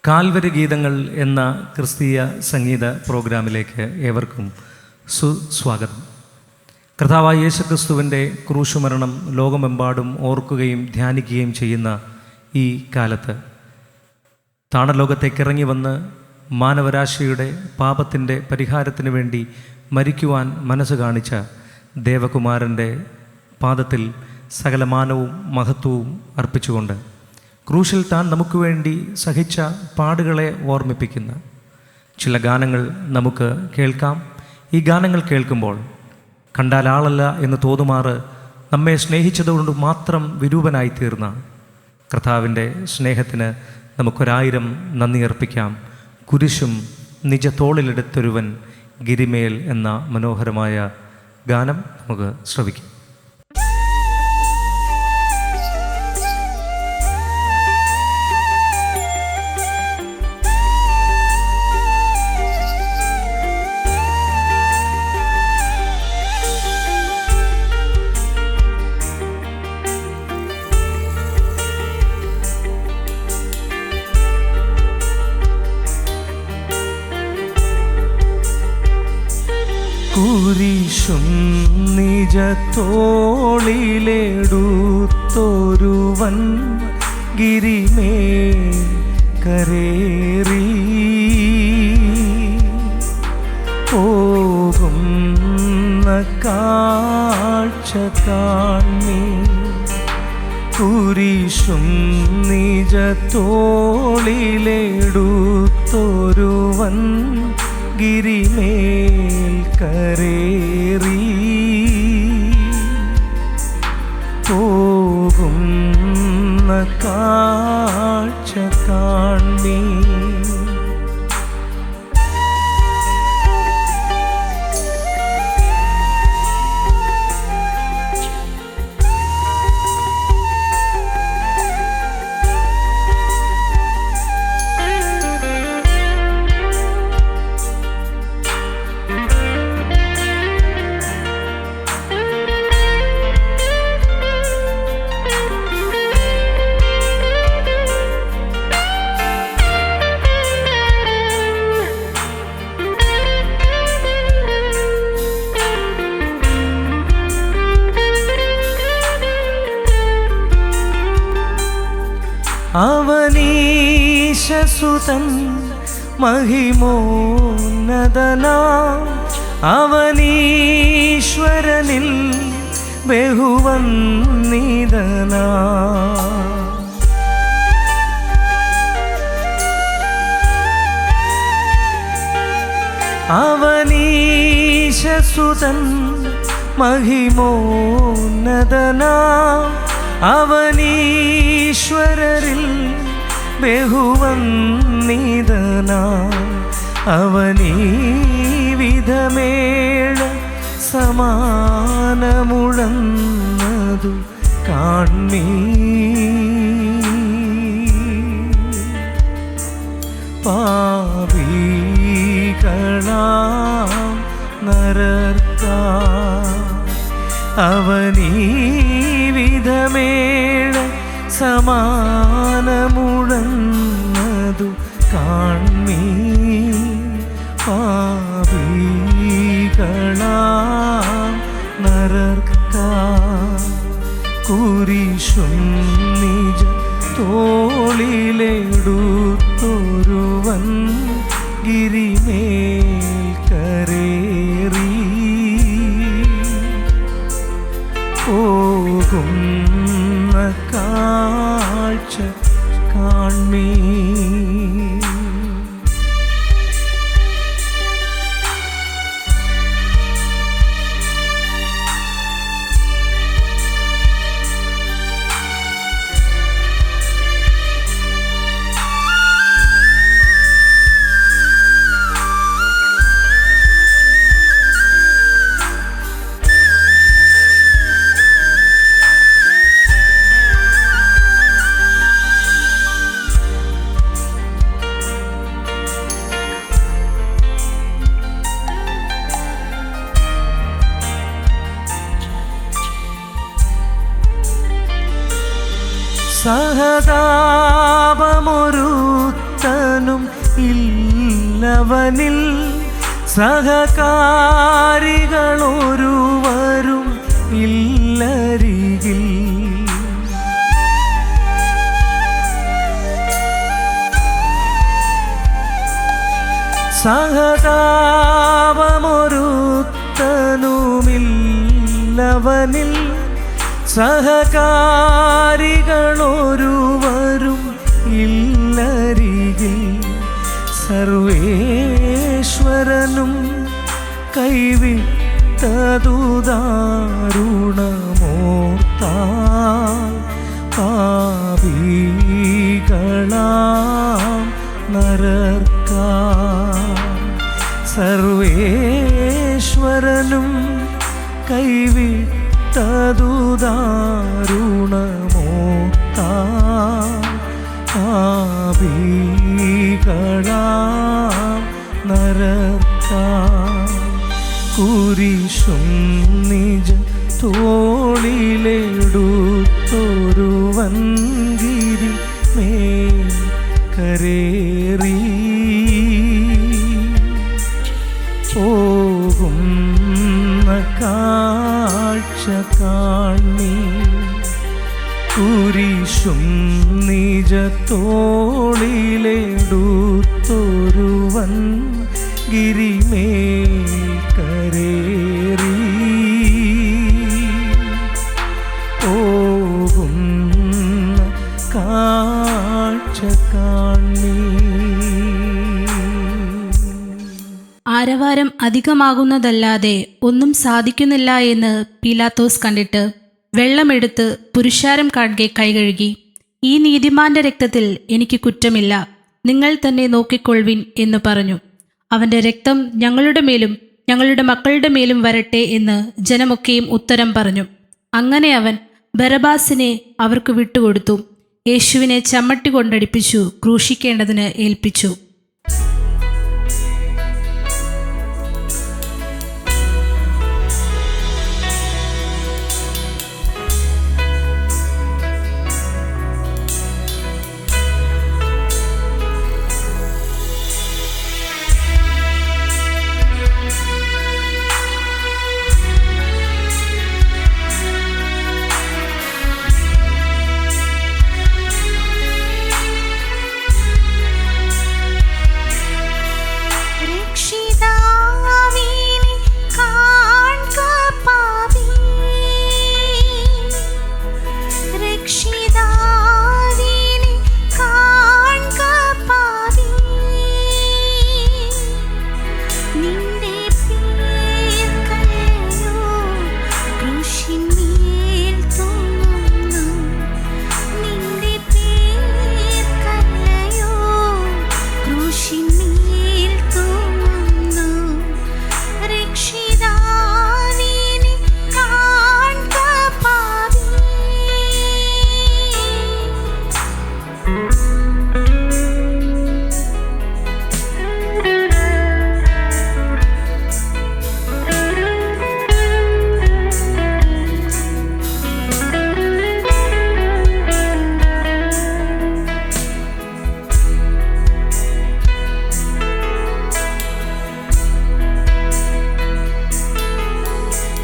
Calvary ഗീതങ്ങൾ എന്ന ക്രിസ്തീയ സംഗീത പ്രോഗ്രാമിലേക്ക് ഏവർക്കും സുസ്വാഗതം. കർത്താവായ യേശുക്രിസ്തുവിൻ്റെ ക്രൂശുമരണം ലോകമെമ്പാടും ഓർക്കുകയും ധ്യാനിക്കുകയും ചെയ്യുന്ന ഈ കാലത്ത് താണലോകത്തേക്ക് ഇറങ്ങി വന്ന് മാനവരാശിയുടെ പാപത്തിൻ്റെ പരിഹാരത്തിന് വേണ്ടി മരിക്കുവാൻ മനസ്സ് കാണിച്ച ദേവകുമാരൻ്റെ പാദത്തിൽ സകല മാനവും മഹത്വവും അർപ്പിച്ചുകൊണ്ട് ക്രൂശിൽ താൻ നമുക്ക് വേണ്ടി സഹിച്ച പാടുകളെ ഓർമ്മിപ്പിക്കുന്ന ചില ഗാനങ്ങൾ നമുക്ക് കേൾക്കാം. ഈ ഗാനങ്ങൾ കേൾക്കുമ്പോൾ കണ്ടാൽ ആളല്ല എന്ന് തോന്നുമാറ് നമ്മെ സ്നേഹിച്ചതുകൊണ്ട് മാത്രം വിരൂപനായിത്തീർന്ന കർത്താവിൻ്റെ സ്നേഹത്തിന് നമുക്കൊരായിരം നന്ദി അർപ്പിക്കാം. കുരിശും നിജ തോളിലെടുത്തൊരുവൻ ഗിരിമേൽ എന്ന മനോഹരമായ ഗാനം നമുക്ക് ശ്രവിക്കാം. കുരിശും നിജ തോളിലെടുത്തൊരുവൻ ഗിരിമേൽ കരേറി പോകുന്ന കാഴ്ച കാണി. കുരിശും നിജ തോളിലെടുത്തൊരുവൻ ഗിരിമേൽ കരേറി പോകുന്ന കാഴ്ച കാണി. അവനീശസുതൻ മഹിമോന്നതനാ അവനീശ്വരനിൽ ബഹുവന്ദിതനാ. അവനീശസുതൻ മഹിമോന്നതനാ അവനീശ്വരരിൽ ബഹുവന്ദിതനാ. അവനീ വിധമേഴ സമാനമുഴന്നതു കാൺമീ. പാപികളാം നരർക്കാ അവനീ വിധമേഴ സമാനമുഴന്നതു കാൺമീ. പാപികളാം നരർക്കാ കുരിശും നിജ തോളിലെടുത്തൊരുവൻ ഗിരിമേൽ കരേറി പോകുന്ന കാഴ്ച കാൺമീ. സഹതാപമൊരുത്തനും ഇല്ലവനിൽ, സഹകാരികളൊരുവരും ഇല്ലരികിൽ. സഹതാപമൊരുത്തനുമില്ലവനിൽ, സഹകാരികളൊരുവരും ഇല്ലരികിൽ. സർവേശ്വരനും കൈവിട്ടതു ദാരുണമോർത്താൽ, പാപികളാം നരർക്കായി. സർവേശ്വരനും കൈവിട്ടതു ദാരുണമോർത്താൽ, പാപികളാം നരർക്കായി. കുരിശും നിജ തോളിലെടുത്തൊരുവൻ ഗിരി മേൽ കരേറി പോകുന്ന കാഴ്ച കാണി. കുരിശും നിജ തോളിലെടുത്തൊരുവൻ ഗിരിമേൽ കരേറി പോകുന്ന കാഴ്ച കാണി. ആരവാരം അധികമാകുന്നതല്ലാതെ ഒന്നും സാധിക്കുന്നില്ല എന്ന് പീലാത്തോസ് കണ്ടിട്ട് വെള്ളമെടുത്ത് പുരുഷാരം കാൺകെ കൈകഴുകി, ഈ നീതിമാന്റെ രക്തത്തിൽ എനിക്ക് കുറ്റമില്ല, നിങ്ങൾ തന്നെ നോക്കിക്കൊള്ളുവിൻ എന്ന് പറഞ്ഞു. അവന്റെ രക്തം ഞങ്ങളുടെ മേലും ഞങ്ങളുടെ മക്കളുടെ മേലും വരട്ടെ എന്ന് ജനമൊക്കെയും ഉത്തരം പറഞ്ഞു. അങ്ങനെ അവൻ ബരബാസിനെ അവർക്ക് വിട്ടുകൊടുത്തു. യേശുവിനെ ചമ്മട്ടി കൊണ്ടടിപ്പിച്ചു ക്രൂശിക്കേണ്ടതിന് ഏൽപ്പിച്ചു.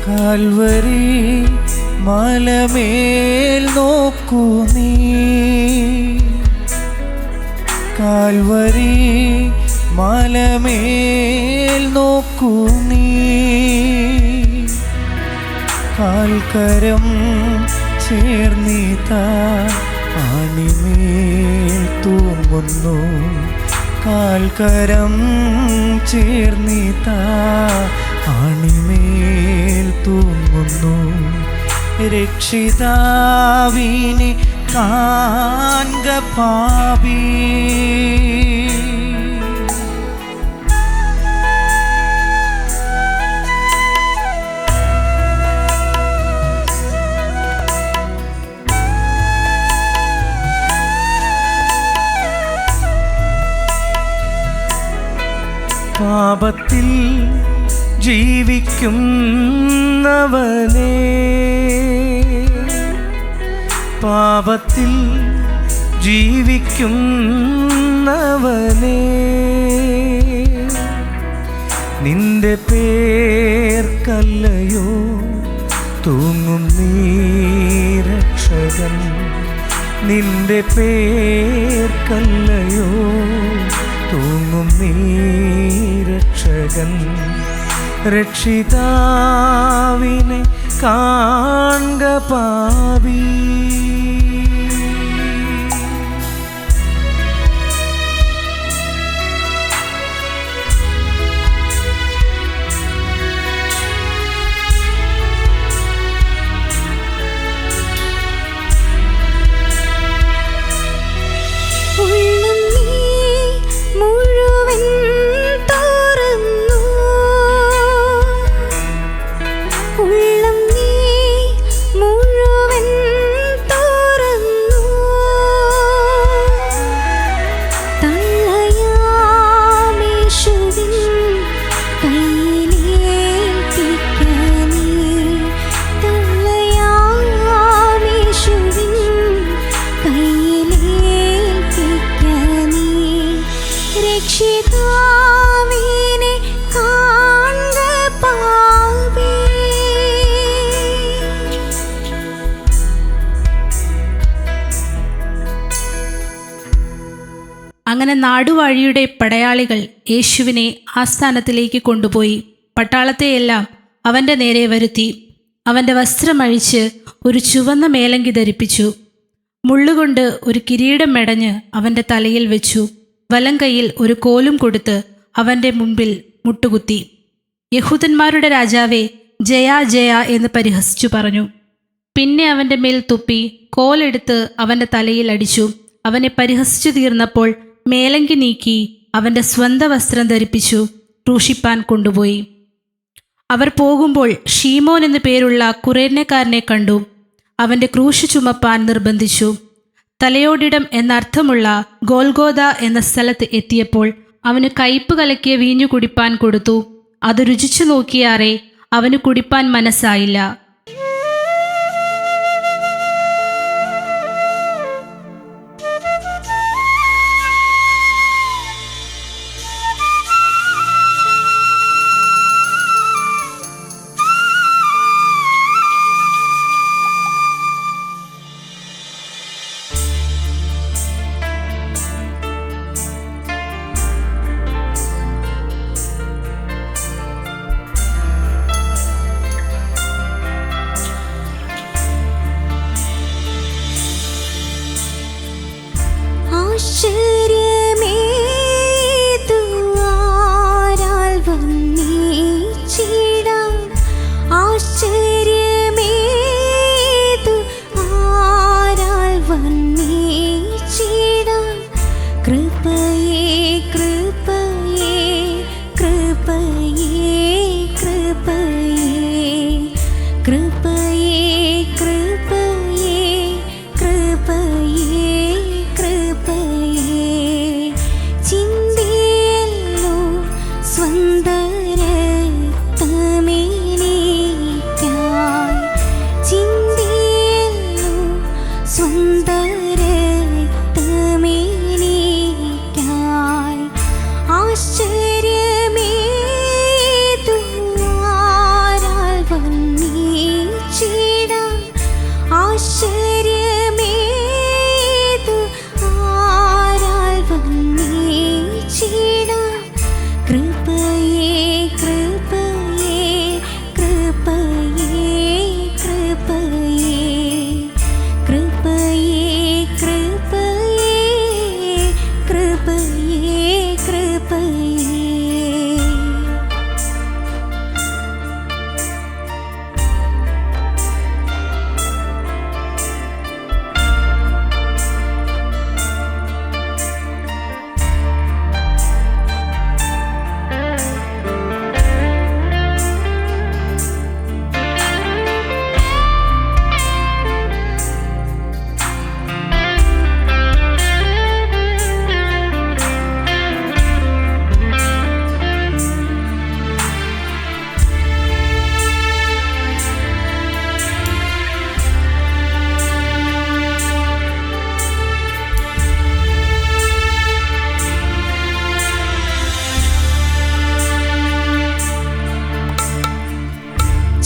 കാൽവരി മലമേൽ നോക്കൂ നീ, കാൽവരി മലമേൽ നോക്കൂ നീ. കാൽക്കരം ചേർന്നിതാ ആണിമേൽ തൂങ്ങുന്നു, കാൽക്കരം ചേർന്നിതാ ആണിമേൽ തൂങ്ങുന്നു. രക്ഷിതാവിനെ കാൺക പാപി, പാപത്തിൽ ജീവിക്കുന്നവനെ പാപത്തിൽ ജീവിക്കുന്നവനെ നിന്റെ പേർക്കല്ലയോ തൂങ്ങും നീ രക്ഷകൻ, നിന്റെ പേർക്കല്ലയോ തൂങ്ങും നീ രക്ഷകൻ. രക്ഷിതാവിനെ കാൺക പാപി. അങ്ങനെ നാടുവാഴിയുടെ പടയാളികൾ യേശുവിനെ ആസ്ഥാനത്തിലേക്ക് കൊണ്ടുപോയി പട്ടാളത്തെയെല്ലാം അവൻ്റെ നേരെ വരുത്തി അവൻ്റെ വസ്ത്രമഴിച്ച് ഒരു ചുവന്ന മേലങ്കി ധരിപ്പിച്ചു. മുള്ളുകൊണ്ട് ഒരു കിരീടം മെടഞ്ഞ് അവൻ്റെ തലയിൽ വെച്ചു. വലം കൈയിൽ ഒരു കോലും കൊടുത്ത് അവൻ്റെ മുൻപിൽ മുട്ടുകുത്തി. യഹൂദന്മാരുടെ രാജാവേ, ജയ ജയ എന്ന് പരിഹസിച്ചു പറഞ്ഞു. പിന്നെ അവൻ്റെ മേൽ തുപ്പി കോലെടുത്ത് അവൻ്റെ തലയിൽ അടിച്ചു. അവനെ പരിഹസിച്ചു തീർന്നപ്പോൾ മേലങ്കി നീക്കി അവൻ്റെ സ്വന്തം വസ്ത്രം ധരിപ്പിച്ചു ക്രൂശിപ്പാൻ കൊണ്ടുപോയി. അവർ പോകുമ്പോൾ ഷീമോൻ എന്നു പേരുള്ള കുറേനക്കാരനെ കണ്ടു. അവൻ്റെ ക്രൂശ് ചുമപ്പാൻ നിർബന്ധിച്ചു. തലയോടിടം എന്നർത്ഥമുള്ള ഗോൽഗോഥ എന്ന സ്ഥലത്ത് എത്തിയപ്പോൾ അവന് കയ്പ് കലക്കിയ വീഞ്ഞു കുടിപ്പാൻ കൊടുത്തു. അത് രുചിച്ചു നോക്കിയാറെ അവന് കുടിപ്പാൻ മനസ്സായില്ല.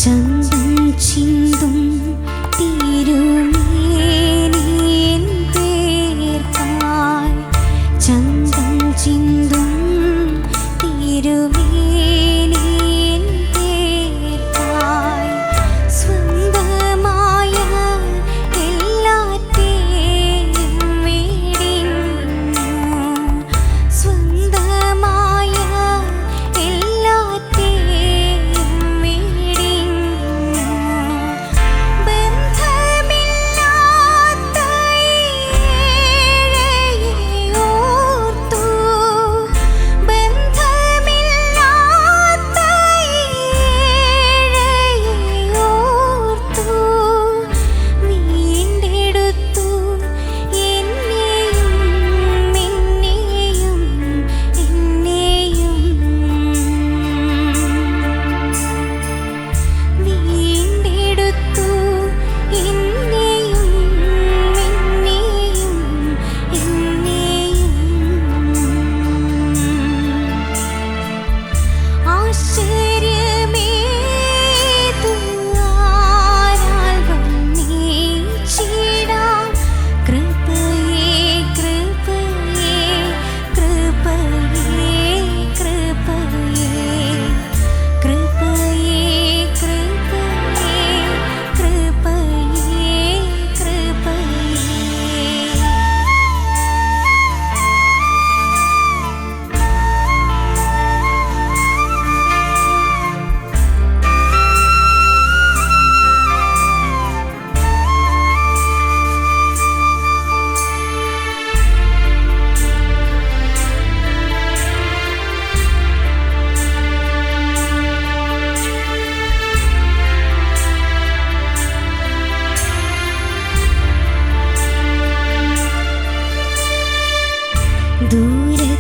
ചന്തം ചിന്തും തിരുമേനിൻ പേർക്കായി, ചന്തം ചിന്തും തിരുമേനിൻ പേർക്കായി, സ്വന്തമായ എല്ലാറ്റേയും വെടിഞ്ഞു, സ്വന്തമായ എല്ലാറ്റേയും വെടിഞ്ഞു, ബന്ധമില്ലാത്ത ഏഴയെ ഓർത്തു, ബന്ധമില്ലാത്ത ഏഴയെ ഓർത്തു, വീണ്ടെടുത്തു എന്നെയും എന്നെയും എന്നെയും, വീണ്ടെടുത്തു എന്നെയും എന്നെയും എന്നെയും. ആശ്ചര്യമേതു ആരാൽ വർണ്ണിച്ചിടാം, കൃപയേ കൃപയേ കൃപയേ കൃപയേ കൃപയേ കൃപയേ കൃപയേ.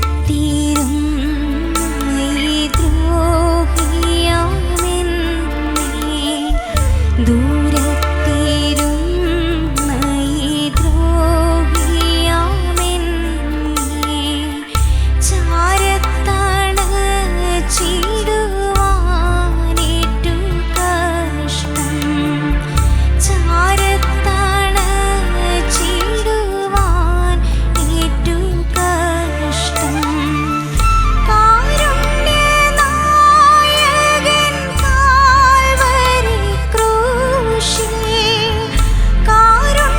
ദൂരത്തിരുന്ന് ദ്രോഹിയാമെന്നേ, ദൂരത്തിരുന്ന് ദ്രോഹിയാമെന്നേ, ചാരത്തണച്ചിടുവാനേറ്റു കഷ്ടം, ചാരത്തണച്ചിടുവാൻ ഏറ്റു കഷ്ടം. കാരുണ്യനായകൻ കാൽവരി ക്രൂശിൽ, കാരുണ്യനായകൻ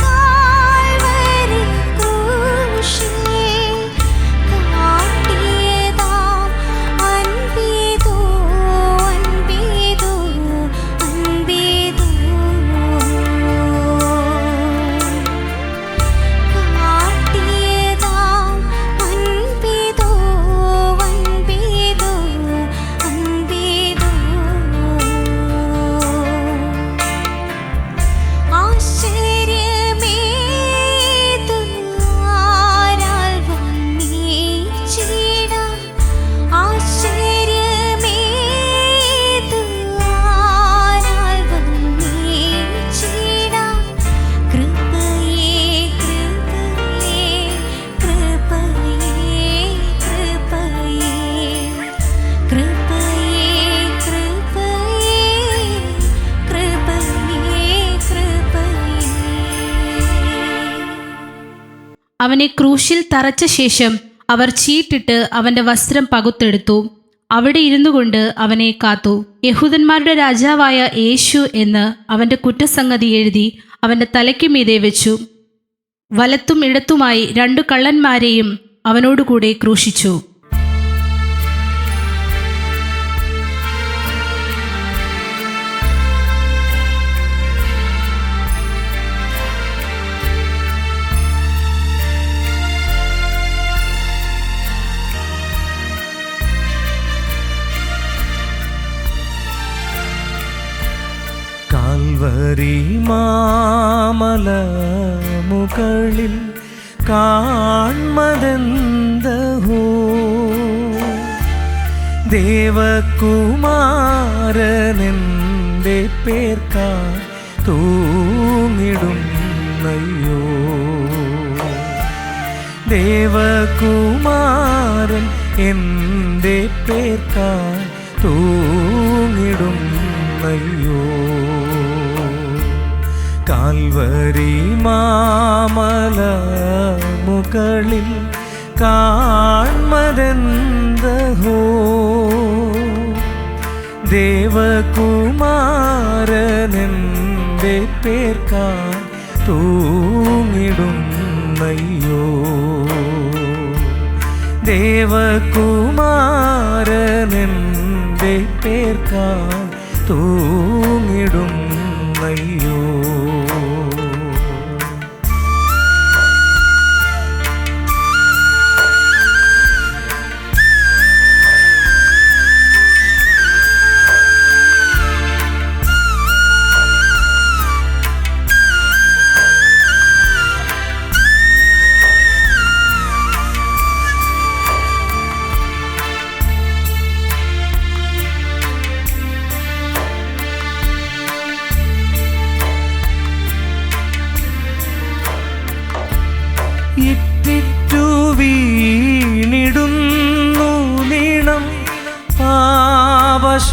കാൽവരി ക്രൂശിൽ, കാട്ടിയതാം അൻപിതോ അൻപിതോ അൻപിതോ, കാട്ടിയതാം അൻപിതോ അൻപിതോ അൻപിതോ. ആശ്ചര്യമേതു ആരാൽ വർണ്ണിച്ചിടാം, ആശ്ചര്യമേതു ആരാൽ വർണ്ണിച്ചിടാം, കൃപയേ കൃപയേ കൃപയേ കൃപയേ കൃപയേ കൃപയേ കൃപയേ. അവനെ ക്രൂശിൽ തറച്ച ശേഷം അവർ ചീട്ടിട്ട് അവന്റെ വസ്ത്രം പകുത്തെടുത്തു. അവിടെ ഇരുന്നു കൊണ്ട് അവനെ കാത്തു. യഹൂദന്മാരുടെ രാജാവായ യേശു എന്ന് അവന്റെ കുറ്റസംഗതി എഴുതി അവന്റെ തലയ്ക്ക് മീതെ വെച്ചു. വലത്തും ഇടത്തുമായി 2 കള്ളന്മാരെയും അവനോടുകൂടെ ക്രൂശിച്ചു. കാൽവരി മാമല മുകളിൽ കാൺമതെന്തഹോ, ദേവകുമാരനെന്റെ പേർക്കായി തൂങ്ങിടുന്നയ്യോ, ദേവകുമാരൻ എൻ്റെ പേർക്കായി തൂങ്ങിടുന്നയ്യോ. കാൽവരി മാമല മുകളിൽ കാൺമതെന്തഹോ, ദേവകുമാരനെന്റെ പേർക്കാൻ തൂങ്ങിടുന്നയ്യോ. ദേവകുമാരനെന്റെ പേർക്കാൻ തൂങ്ങിടുന്നയ്യോ. ഇറ്റിറ്റു വീണിടുന്നു നീണം പാപശാന്തിക്കാൻ.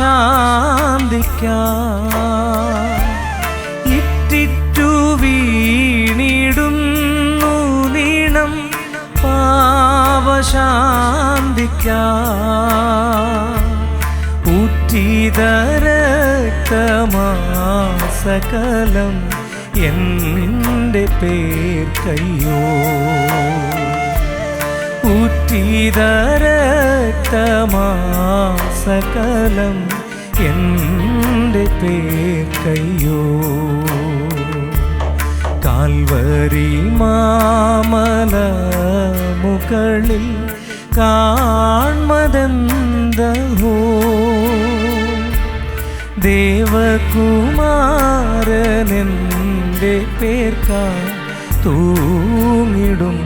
ഇറ്റിറ്റു വീണിടുന്നു നീണം പാപശാന്തിക്കാൻ. ഊറ്റിത രക്തമാസകലം എൻ്റെ പേർക്കയ്യോ. ഊറ്റിത രക്തമാസകലം എൻ്റെ പേർക്കയ്യോ. കാൽവരി മാമല മുകളിൽ കാൺമതെന്തഹോ, ദേവകുമാരനെന്റെ പേർക്കാൻ തൂങ്ങിടുന്നയ്യോ.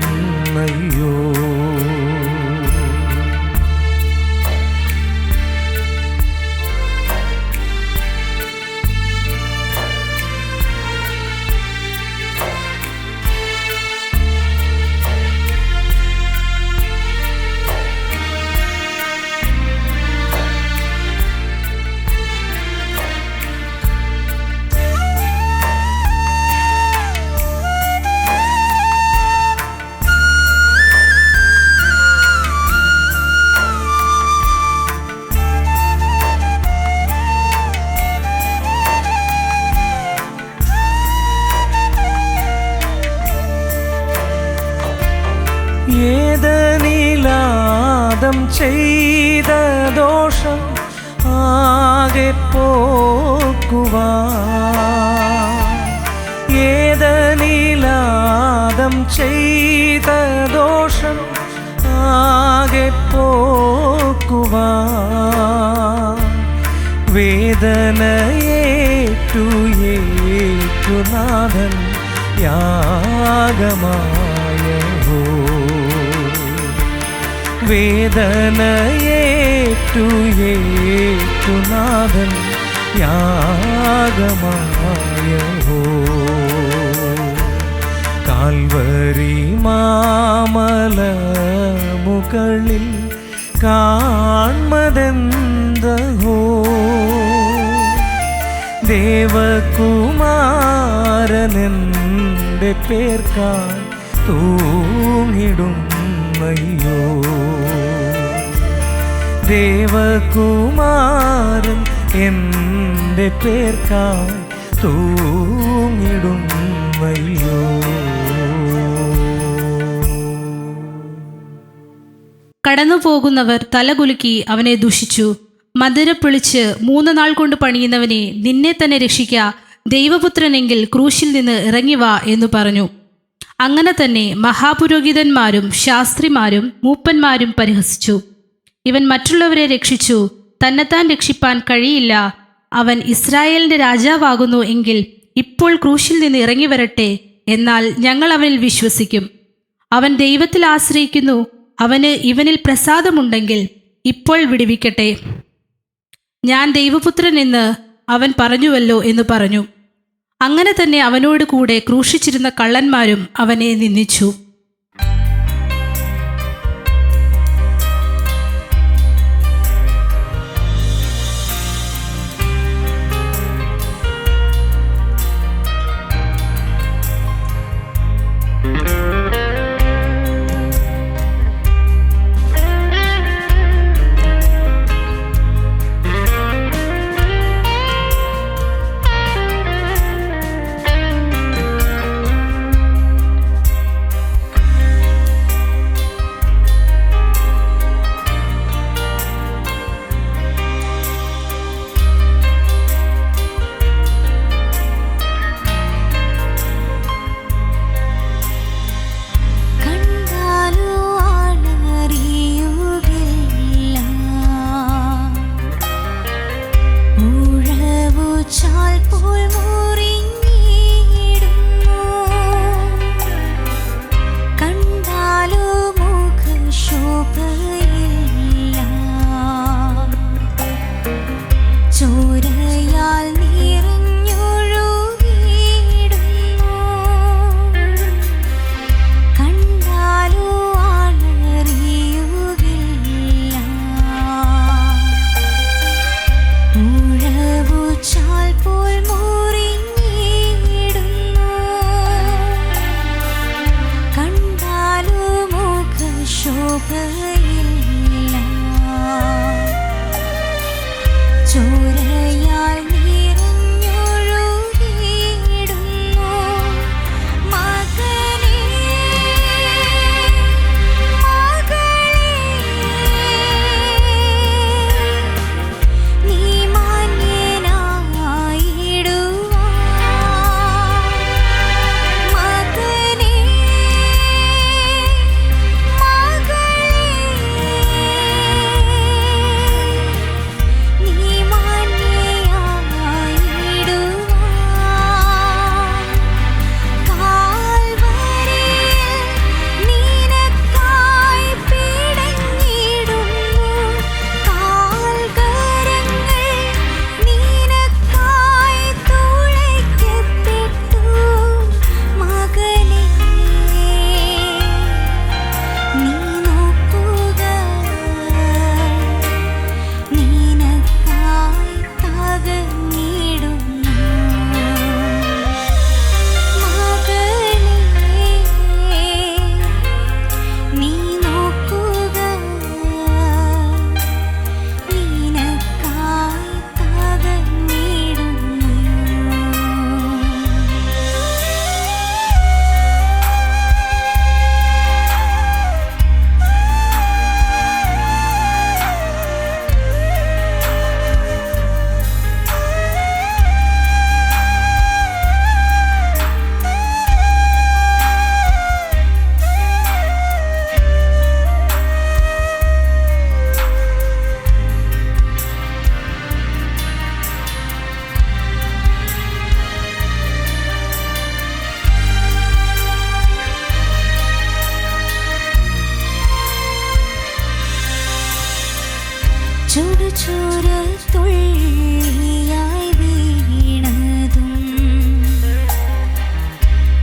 ഏതനിലാദം ചെയ്ത ദോഷം ആകെ പോക്കുവാൻ. ഏതനിലാദം ചെയ്ത ദോഷം ആകെ പോക്കുവാൻ. വേദനയേറ്റു നാഥൻ യാഗമായഹോ. വേദനയേറ്റു നാഥൻ യാഗമായഹോ. കാൽവരി മാമല മുകളിൽ കാൺമതെന്തഹോ, ദേവകുമാരനെന്റെ പേർക്കാൻ തൂങ്ങിടുന്നയ്യോ. ദേവകുമാരൻ എൻ്റെ പേർക്കാൻ തൂങ്ങിടുന്നയ്യോ. കടന്നുപോകുന്നവർ തലകുലുക്കി അവനെ ദുഷിച്ചു. മധുരപ്പൊളിച്ച് 3 നാൾ കൊണ്ട് പണിയുന്നവനെ, നിന്നെ തന്നെ രക്ഷിക്ക, ദൈവപുത്രനെങ്കിൽ ക്രൂശിൽ നിന്ന് ഇറങ്ങിവാ എന്നു പറഞ്ഞു. അങ്ങനെ തന്നെ മഹാപുരോഹിതന്മാരും ശാസ്ത്രിമാരും മൂപ്പന്മാരും പരിഹസിച്ചു. ഇവൻ മറ്റുള്ളവരെ രക്ഷിച്ചു, തന്നെത്താൻ രക്ഷിപ്പാൻ കഴിയില്ല. അവൻ ഇസ്രായേലിന്റെ രാജാവാകുന്നു എങ്കിൽ ഇപ്പോൾ ക്രൂശിൽ നിന്ന് ഇറങ്ങി വരട്ടെ, എന്നാൽ ഞങ്ങൾ അവനിൽ വിശ്വസിക്കും. അവൻ ദൈവത്തിൽ ആശ്രയിക്കുന്നു, അവന് ഇവനിൽ പ്രസാദമുണ്ടെങ്കിൽ ഇപ്പോൾ വിടുവിക്കട്ടെ. ഞാൻ ദൈവപുത്രൻ എന്ന് അവൻ പറഞ്ഞുവല്ലോ എന്ന് പറഞ്ഞു. അങ്ങനെ തന്നെ അവനോട് കൂടെ ക്രൂശിച്ചിരുന്ന കള്ളന്മാരും അവനെ നിന്ദിച്ചു. ശോഭയില്ല. ചോരയാൽ നിറഞ്ഞൊഴുകിയിടുന്നു. കണ്ടാലോ ആളറിയുകില്ല. ഉഴവുചാൽ പോൽ മുറിഞ്ഞിടുന്നു. കണ്ടാലോ മുഖശോഭയില്ല. ചോരയാൽ നിറഞ്ഞൊഴുകിയിടുന്നു. മകനേ, മകളേ, നീ മാന്യനായിടുവാൻ. മകനേ, മകളേ, നീ മാന്യയായിടുവാൻ. കാൽവരിയിൽ നിനക്കായി പിടഞ്ഞിടുന്നു. കാൽക്കരങ്ങൾ നിനക്കായി തുളയ്ക്കപ്പെട്ടു. മകനേ, നീ നോക്കുക, നിനക്കായി തകർന്നിടുന്നു. മകളേ, നീ നോക്കുക, നിനക്കായി തകർന്നിടുന്നു. ചുടുചോരത്തുള്ളിയായി വീണതും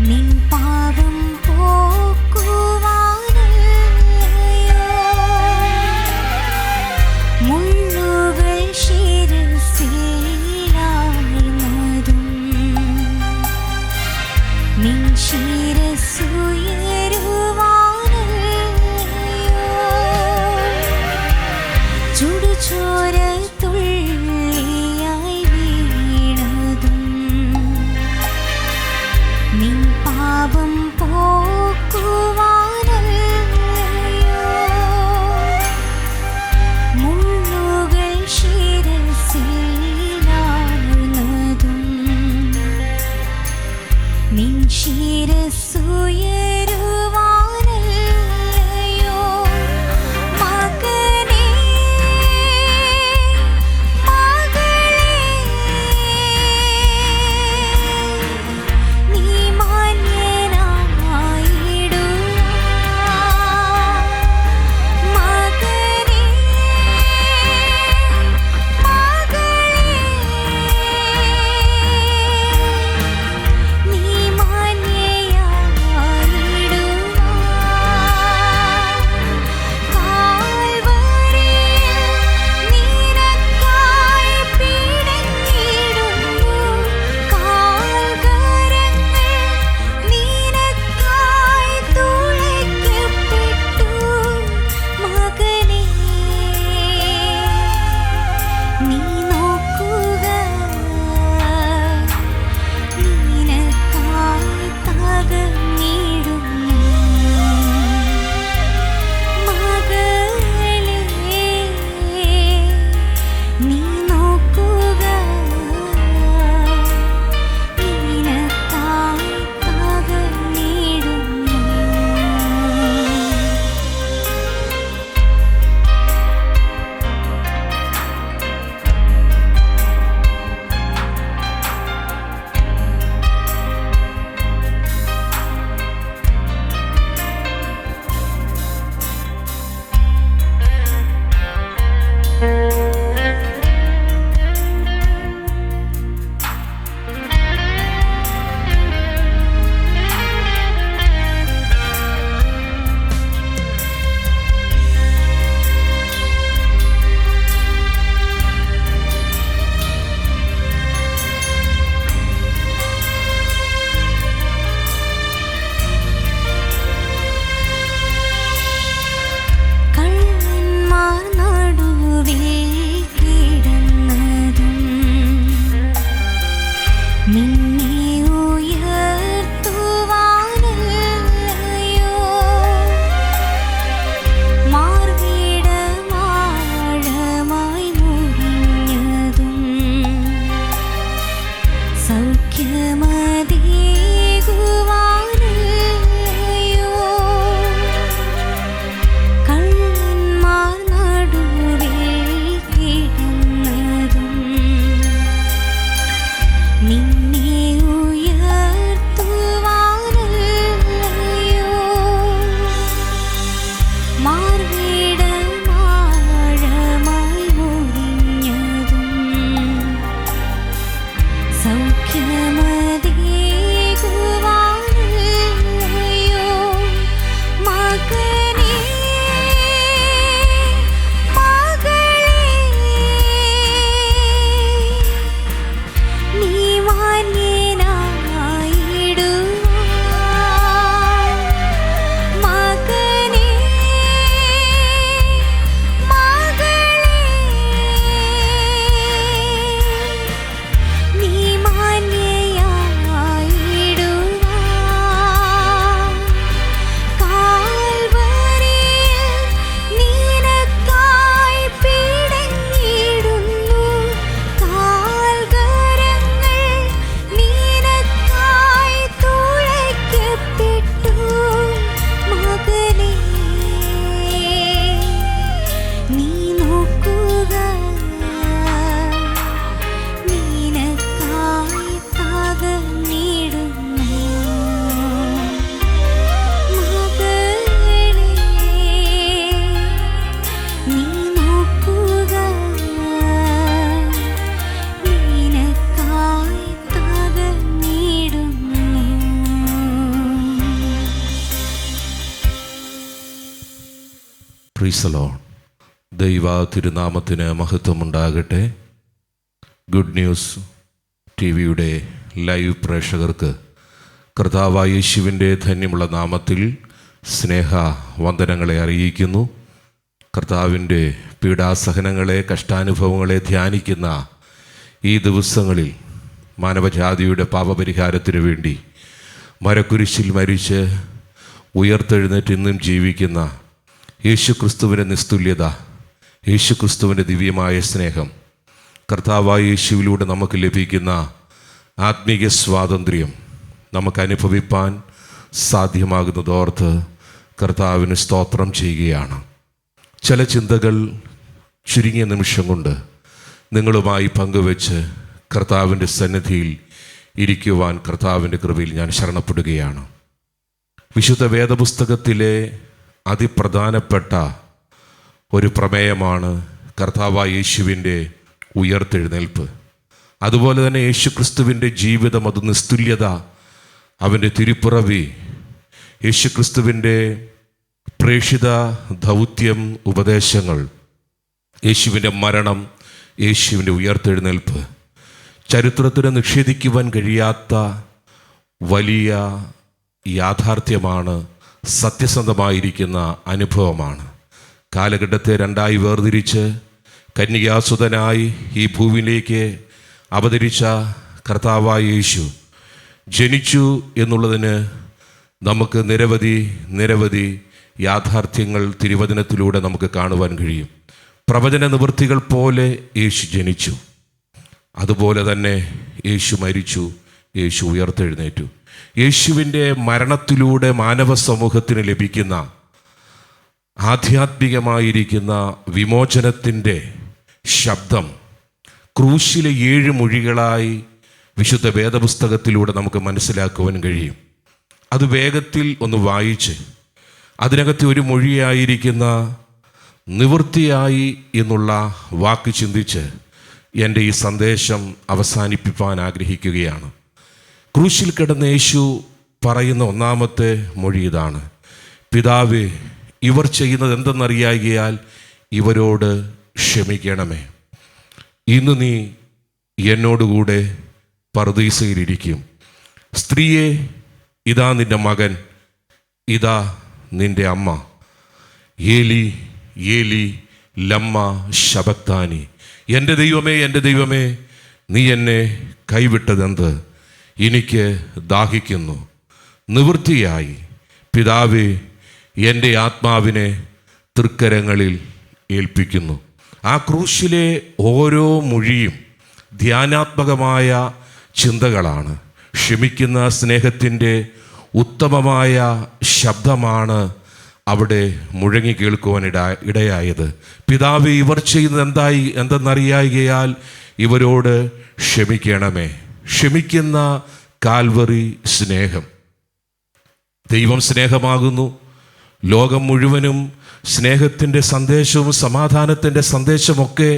നിൻ പാപം പോക്കുവാനല്ലയോ. മുള്ളുകൾ ശിരസിലാഴ്ന്നതും നിൻ ശിരസ്സുയരുവാനല്ലയോ. ചുടുചോരത്തുള്ളിയായി പ്രൈസ് ദി ലോർഡ്. ദൈവ തിരുനാമത്തിന് മഹത്വമുണ്ടാകട്ടെ. ഗുഡ് ന്യൂസ് ടി വിയുടെ ലൈവ് പ്രേക്ഷകർക്ക് കർത്താവായ യേശുവിൻ്റെ ധന്യമുള്ള നാമത്തിൽ സ്നേഹ വന്ദനങ്ങളെ അറിയിക്കുന്നു. കർത്താവിൻ്റെ പീഡാസഹനങ്ങളെ, കഷ്ടാനുഭവങ്ങളെ ധ്യാനിക്കുന്ന ഈ ദിവസങ്ങളിൽ മാനവജാതിയുടെ പാപപരിഹാരത്തിനു വേണ്ടി മരക്കുരിശിൽ മരിച്ച് ഉയർത്തെഴുന്നേറ്റ് ഇന്നും ജീവിക്കുന്ന യേശുക്രിസ്തുവിൻ്റെ നിസ്തുല്യത, യേശുക്രിസ്തുവിൻ്റെ ദിവ്യമായ സ്നേഹം, കർത്താവായ യേശുവിലൂടെ നമുക്ക് ലഭിക്കുന്ന ആത്മീയ സ്വാതന്ത്ര്യം നമുക്ക് അനുഭവിപ്പാൻ സാധ്യമാകുന്നതോർത്ത് കർത്താവിന് സ്തോത്രം ചെയ്യുകയാണ്. ചില ചിന്തകൾ ചുരുങ്ങിയ നിമിഷം കൊണ്ട് നിങ്ങളുമായി പങ്കുവെച്ച് കർത്താവിൻ്റെ സന്നിധിയിൽ ഇരിക്കുവാൻ കർത്താവിൻ്റെ കൃപയിൽ ഞാൻ ശരണപ്പെടുകയാണ്. വിശുദ്ധ വേദപുസ്തകത്തിലെ അതിപ്രധാനപ്പെട്ട ഒരു പ്രമേയമാണ് കർത്താവായ യേശുവിൻ്റെ ഉയർത്തെഴുന്നേൽപ്പ്. അതുപോലെ തന്നെ യേശുക്രിസ്തുവിൻ്റെ ജീവിതം, അത് നിസ്തുല്യത, അവൻ്റെ തിരുപ്പിറവി, യേശുക്രിസ്തുവിൻ്റെ പ്രേക്ഷിത ദൗത്യം, ഉപദേശങ്ങൾ, യേശുവിൻ്റെ മരണം, യേശുവിൻ്റെ ഉയർത്തെഴുന്നേൽപ്പ്, ചരിത്രത്തിന് നിഷേധിക്കുവാൻ കഴിയാത്ത വലിയ യാഥാർത്ഥ്യമാണ്, സത്യസന്ധമായിരിക്കുന്ന അനുഭവമാണ്. കാലഘട്ടത്തെ രണ്ടായി വേർതിരിച്ച് കന്യകാസുതനായി ഈ ഭൂമിയിലേക്ക് അവതരിച്ച കർത്താവായ യേശു ജനിച്ചു എന്നുള്ളതിന് നമുക്ക് നിരവധി യാഥാർത്ഥ്യങ്ങൾ തിരുവചനത്തിലൂടെ നമുക്ക് കാണുവാൻ കഴിയും. പ്രവചന നിവൃത്തികൾ പോലെ യേശു ജനിച്ചു, അതുപോലെ തന്നെ യേശു മരിച്ചു, യേശു ഉയർത്തെഴുന്നേറ്റു. യേശുവിൻ്റെ മരണത്തിലൂടെ മാനവ സമൂഹത്തിന് ലഭിക്കുന്ന ആധ്യാത്മികമായിരിക്കുന്ന വിമോചനത്തിൻ്റെ ശബ്ദം ക്രൂശിലെ 7 മൊഴികളായി വിശുദ്ധ വേദപുസ്തകത്തിലൂടെ നമുക്ക് മനസ്സിലാക്കുവാൻ കഴിയും. അത് വേഗത്തിൽ ഒന്ന് വായിച്ച് അതിനകത്ത് ഒരു മൊഴിയായിരിക്കുന്ന നിവൃത്തിയായി എന്നുള്ള വാക്ക് ചിന്തിച്ച് എൻ്റെ ഈ സന്ദേശം അവസാനിപ്പിക്കാൻ ആഗ്രഹിക്കുകയാണ്. ക്രൂശിൽ കിടന്ന യേശു പറയുന്ന ഒന്നാമത്തെ മൊഴി ഇതാണ്: പിതാവേ, ഇവർ ചെയ്യുന്നത് എന്തെന്നറിയാകിയാൽ ഇവരോട് ക്ഷമിക്കണമേ. ഇന്ന് നീ എന്നോടുകൂടെ പറുദീസയിലിരിക്കും. സ്ത്രീയെ, ഇതാ നിൻ്റെ മകൻ, ഇതാ നിൻ്റെ അമ്മ. ഏലി ഏലി ലമ്മ ശബക്താനി. എൻ്റെ ദൈവമേ, എൻ്റെ ദൈവമേ, നീ എന്നെ കൈവിട്ടതെന്ത്? എനിക്ക് ദാഹിക്കുന്നു. നിവൃത്തിയായി, പിതാവേ, എൻ്റെ ആത്മാവിനെ തൃക്കരങ്ങളിൽ ഏൽപ്പിക്കുന്നു. ആ ക്രൂശിലെ ഓരോ മൊഴിയും ധ്യാനാത്മകമായ ചിന്തകളാണ്. ക്ഷമിക്കുന്ന സ്നേഹത്തിൻ്റെ ഉത്തമമായ ശബ്ദമാണ് അവിടെ മുഴങ്ങി കേൾക്കുവാൻ ഇടയായത്. പിതാവേ, ഇവർ ചെയ്യുന്നത് എന്തെന്നറിയായികയാൽ ഇവരോട് ക്ഷമിക്കണമേ. ക്ഷമിക്കുന്ന കാൽവറി സ്നേഹം. ദൈവം സ്നേഹമാകുന്നു. ലോകം മുഴുവനും സ്നേഹത്തിൻ്റെ സന്ദേശവും സമാധാനത്തിൻ്റെ സന്ദേശമൊക്കെ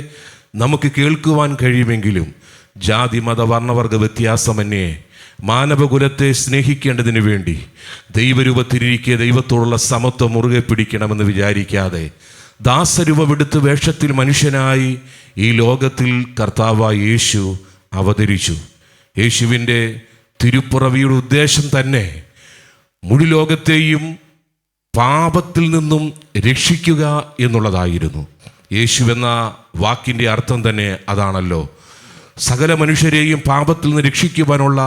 നമുക്ക് കേൾക്കുവാൻ കഴിയുമെങ്കിലും ജാതി, മത, വർണ്ണവർഗ വ്യത്യാസമന്യേ മാനവകുലത്തെ സ്നേഹിക്കേണ്ടതിന് വേണ്ടി ദൈവരൂപത്തിലിരിക്കെ ദൈവത്തോടുള്ള സമത്വം മുറുകെ പിടിക്കണമെന്ന് വിചാരിക്കാതെ ദാസരൂപമെടുത്ത് വേഷത്തിൽ മനുഷ്യനായി ഈ ലോകത്തിൽ കർത്താവായ യേശു അവതരിച്ചു. യേശുവിൻ്റെ തിരുപ്പിറവിയുടെ ഉദ്ദേശം തന്നെ മുഴു ലോകത്തെയും പാപത്തിൽ നിന്നും രക്ഷിക്കുക എന്നുള്ളതായിരുന്നു. യേശു എന്ന വാക്കിൻ്റെ അർത്ഥം തന്നെ അതാണല്ലോ. സകല മനുഷ്യരെയും പാപത്തിൽ നിന്ന് രക്ഷിക്കുവാനുള്ള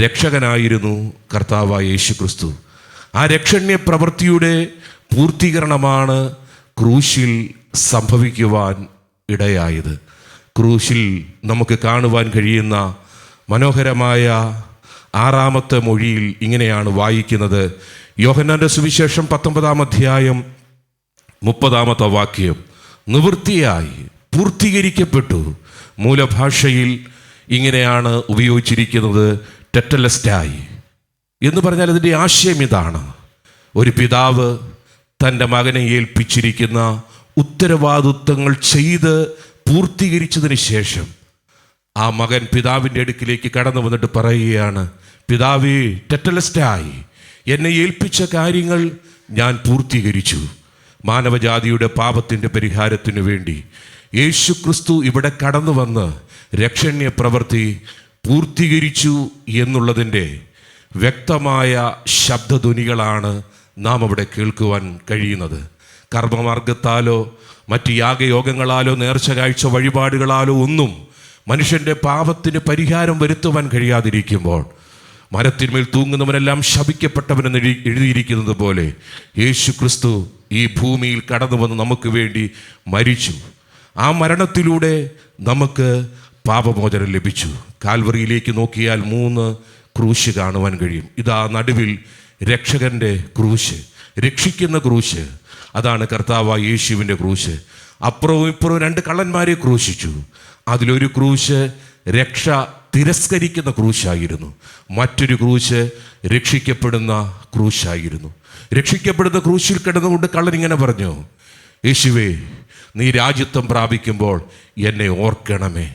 രക്ഷകനായിരുന്നു കർത്താവായ യേശു ക്രിസ്തു. ആ രക്ഷണ്യ പ്രവൃത്തിയുടെ പൂർത്തീകരണമാണ് ക്രൂശിൽ സംഭവിക്കുവാൻ ഇടയായത്. ക്രൂശിൽ നമുക്ക് കാണുവാൻ കഴിയുന്ന മനോഹരമായ 6-ാമത്തെ മൊഴിയിൽ ഇങ്ങനെയാണ് വായിക്കുന്നത്. യോഹന്നാന്റെ സുവിശേഷം 19-ാം അധ്യായം 30-ാമത്തെ വാക്യം: നിവൃത്തിയായി, പൂർത്തീകരിക്കപ്പെട്ടു. മൂലഭാഷയിൽ ഇങ്ങനെയാണ് ഉപയോഗിച്ചിരിക്കുന്നത്, ടെറ്റലസ്റ്റായി എന്ന് പറഞ്ഞാൽ അതിൻ്റെ ആശയം ഇതാണ്: ഒരു പിതാവ് തൻ്റെ മകനെ ഏൽപ്പിച്ചിരിക്കുന്ന ഉത്തരവാദിത്വങ്ങൾ ചെയ്ത് പൂർത്തീകരിച്ചതിന് ശേഷം ആ മകൻ പിതാവിൻ്റെ അടുക്കിലേക്ക് കടന്നു വന്നിട്ട് പറയുകയാണ്: പിതാവേ, ടെറ്റലസ്റ്റായി, എന്നെ ഏൽപ്പിച്ച കാര്യങ്ങൾ ഞാൻ പൂർത്തീകരിച്ചു. മാനവജാതിയുടെ പാപത്തിൻ്റെ പരിഹാരത്തിനു വേണ്ടി യേശു ക്രിസ്തു ഇവിടെ കടന്നു വന്ന് രക്ഷണ്യ പ്രവൃത്തി പൂർത്തീകരിച്ചു എന്നുള്ളതിൻ്റെ വ്യക്തമായ ശബ്ദധ്വനികളാണ് നാം അവിടെ കേൾക്കുവാൻ കഴിയുന്നത്. കർമ്മമാർഗത്താലോ മറ്റ് യാഗയോഗങ്ങളാലോ നേർച്ച കാഴ്ച വഴിപാടുകളാലോ ഒന്നും മനുഷ്യൻ്റെ പാപത്തിന് പരിഹാരം വരുത്തുവാൻ കഴിയാതിരിക്കുമ്പോൾ മരത്തിന്മേൽ തൂങ്ങുന്നവനെല്ലാം ശപിക്കപ്പെട്ടവനെന്ന് എഴുതിയിരിക്കുന്നത് പോലെ യേശു ക്രിസ്തു ഈ ഭൂമിയിൽ കടന്നു വന്ന് നമുക്ക് വേണ്ടി മരിച്ചു. ആ മരണത്തിലൂടെ നമുക്ക് പാപമോചനം ലഭിച്ചു. കാൽവറിയിലേക്ക് നോക്കിയാൽ 3 ക്രൂശ് കാണുവാൻ കഴിയും. ഇതാ നടുവിൽ രക്ഷകൻ്റെ ക്രൂശ്, രക്ഷിക്കുന്ന ക്രൂശ്. അതാണ് കർത്താവായ യേശുവിൻ്റെ ക്രൂശ്. അപ്പുറവും ഇപ്പുറവും 2 കള്ളന്മാരെ ക്രൂശിച്ചു. അതിലൊരു ക്രൂശ് രക്ഷ തിരസ്കരിക്കുന്ന ക്രൂശായിരുന്നു, മറ്റൊരു ക്രൂശ് രക്ഷിക്കപ്പെടുന്ന ക്രൂശായിരുന്നു. രക്ഷിക്കപ്പെടുന്ന ക്രൂശിൽ കിടന്നുകൊണ്ട് കള്ളൻ ഇങ്ങനെ പറഞ്ഞു, യേശുവേ, നീ രാജ്യത്വം പ്രാപിക്കുമ്പോൾ എന്നെ ഓർക്കണമേ.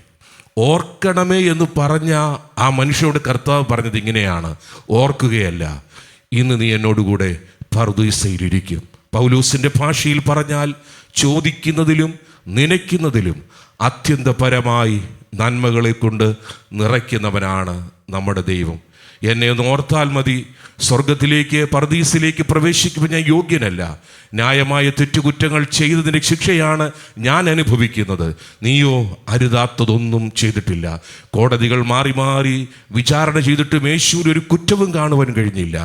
ഓർക്കണമേ എന്ന് പറഞ്ഞ ആ മനുഷ്യനോട് കർത്താവ് പറഞ്ഞത് ഇങ്ങനെയാണ്, ഓർക്കുകയല്ല, ഇന്ന് നീ എന്നോടുകൂടെ പറുദീസയിലിരിക്കും. പൗലോസിൻ്റെ ഭാഷയിൽ പറഞ്ഞാൽ ചോദിക്കുന്നതിലും നനയ്ക്കുന്നതിലും അത്യന്തപരമായി നന്മകളെ കൊണ്ട് നിറയ്ക്കുന്നവനാണ് നമ്മുടെ ദൈവം. എന്നെ ഒന്ന് ഓർത്താൽ മതി, സ്വർഗത്തിലേക്ക് പറുദീസിലേക്ക് പ്രവേശിക്കുമ്പോൾ ഞാൻ യോഗ്യനല്ല. ന്യായമായ തെറ്റുകുറ്റങ്ങൾ ചെയ്തതിൻ്റെ ശിക്ഷയാണ് ഞാൻ അനുഭവിക്കുന്നത്. നീയോ അരുതാത്തതൊന്നും ചെയ്തിട്ടില്ല. കോടതികൾ മാറി മാറി വിചാരണ ചെയ്തിട്ടും യേശുവിന് ഒരു കുറ്റവും കാണുവാൻ കഴിഞ്ഞില്ല.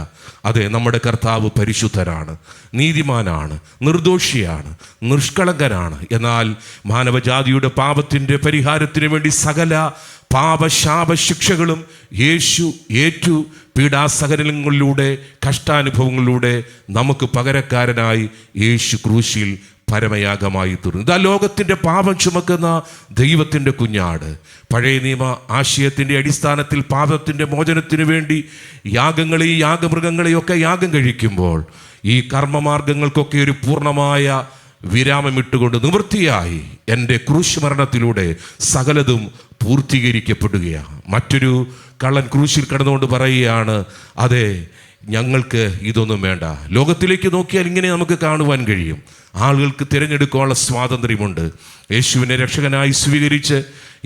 അതെ, നമ്മുടെ കർത്താവ് പരിശുദ്ധനാണ്, നീതിമാനാണ്, നിർദോഷിയാണ്, നിഷ്കളങ്കനാണ്. എന്നാൽ മാനവജാതിയുടെ പാപത്തിൻ്റെ പരിഹാരത്തിന് വേണ്ടി സകല പാപശാപ ശിക്ഷകളും യേശു ഏറ്റു. പീഡാസഹനങ്ങളിലൂടെ കഷ്ടാനുഭവങ്ങളിലൂടെ നമുക്ക് പകരക്കാരനായി യേശു ക്രൂശിൽ പരമയാഗമായി തീർന്നു. ഇതാ ലോകത്തിൻ്റെ പാപം ചുമക്കുന്ന ദൈവത്തിൻ്റെ കുഞ്ഞാട്. പഴയ നിയമ ആശയത്തിൻ്റെ അടിസ്ഥാനത്തിൽ പാപത്തിൻ്റെ മോചനത്തിനു വേണ്ടി യാഗങ്ങളെയും യാഗമൃഗങ്ങളെയും ഒക്കെ യാഗം കഴിക്കുമ്പോൾ ഈ കർമ്മമാർഗങ്ങൾക്കൊക്കെ ഒരു പൂർണ്ണമായ വിരാമമിട്ടുകൊണ്ട് നിവൃത്തിയായി എൻ്റെ ക്രൂശ് മരണത്തിലൂടെ സകലതും പൂർത്തീകരിക്കപ്പെടുകയാണ്. മറ്റൊരു കള്ളൻ ക്രൂശിൽ കിടന്നുകൊണ്ട് പറയുകയാണ്, അതെ, ഞങ്ങൾക്ക് ഇതൊന്നും വേണ്ട. ലോകത്തിലേക്ക് നോക്കിയാൽ ഇങ്ങനെ നമുക്ക് കാണുവാൻ കഴിയും. ആളുകൾക്ക് തിരഞ്ഞെടുക്കാനുള്ള സ്വാതന്ത്ര്യമുണ്ട്. യേശുവിനെ രക്ഷകനായി സ്വീകരിച്ച്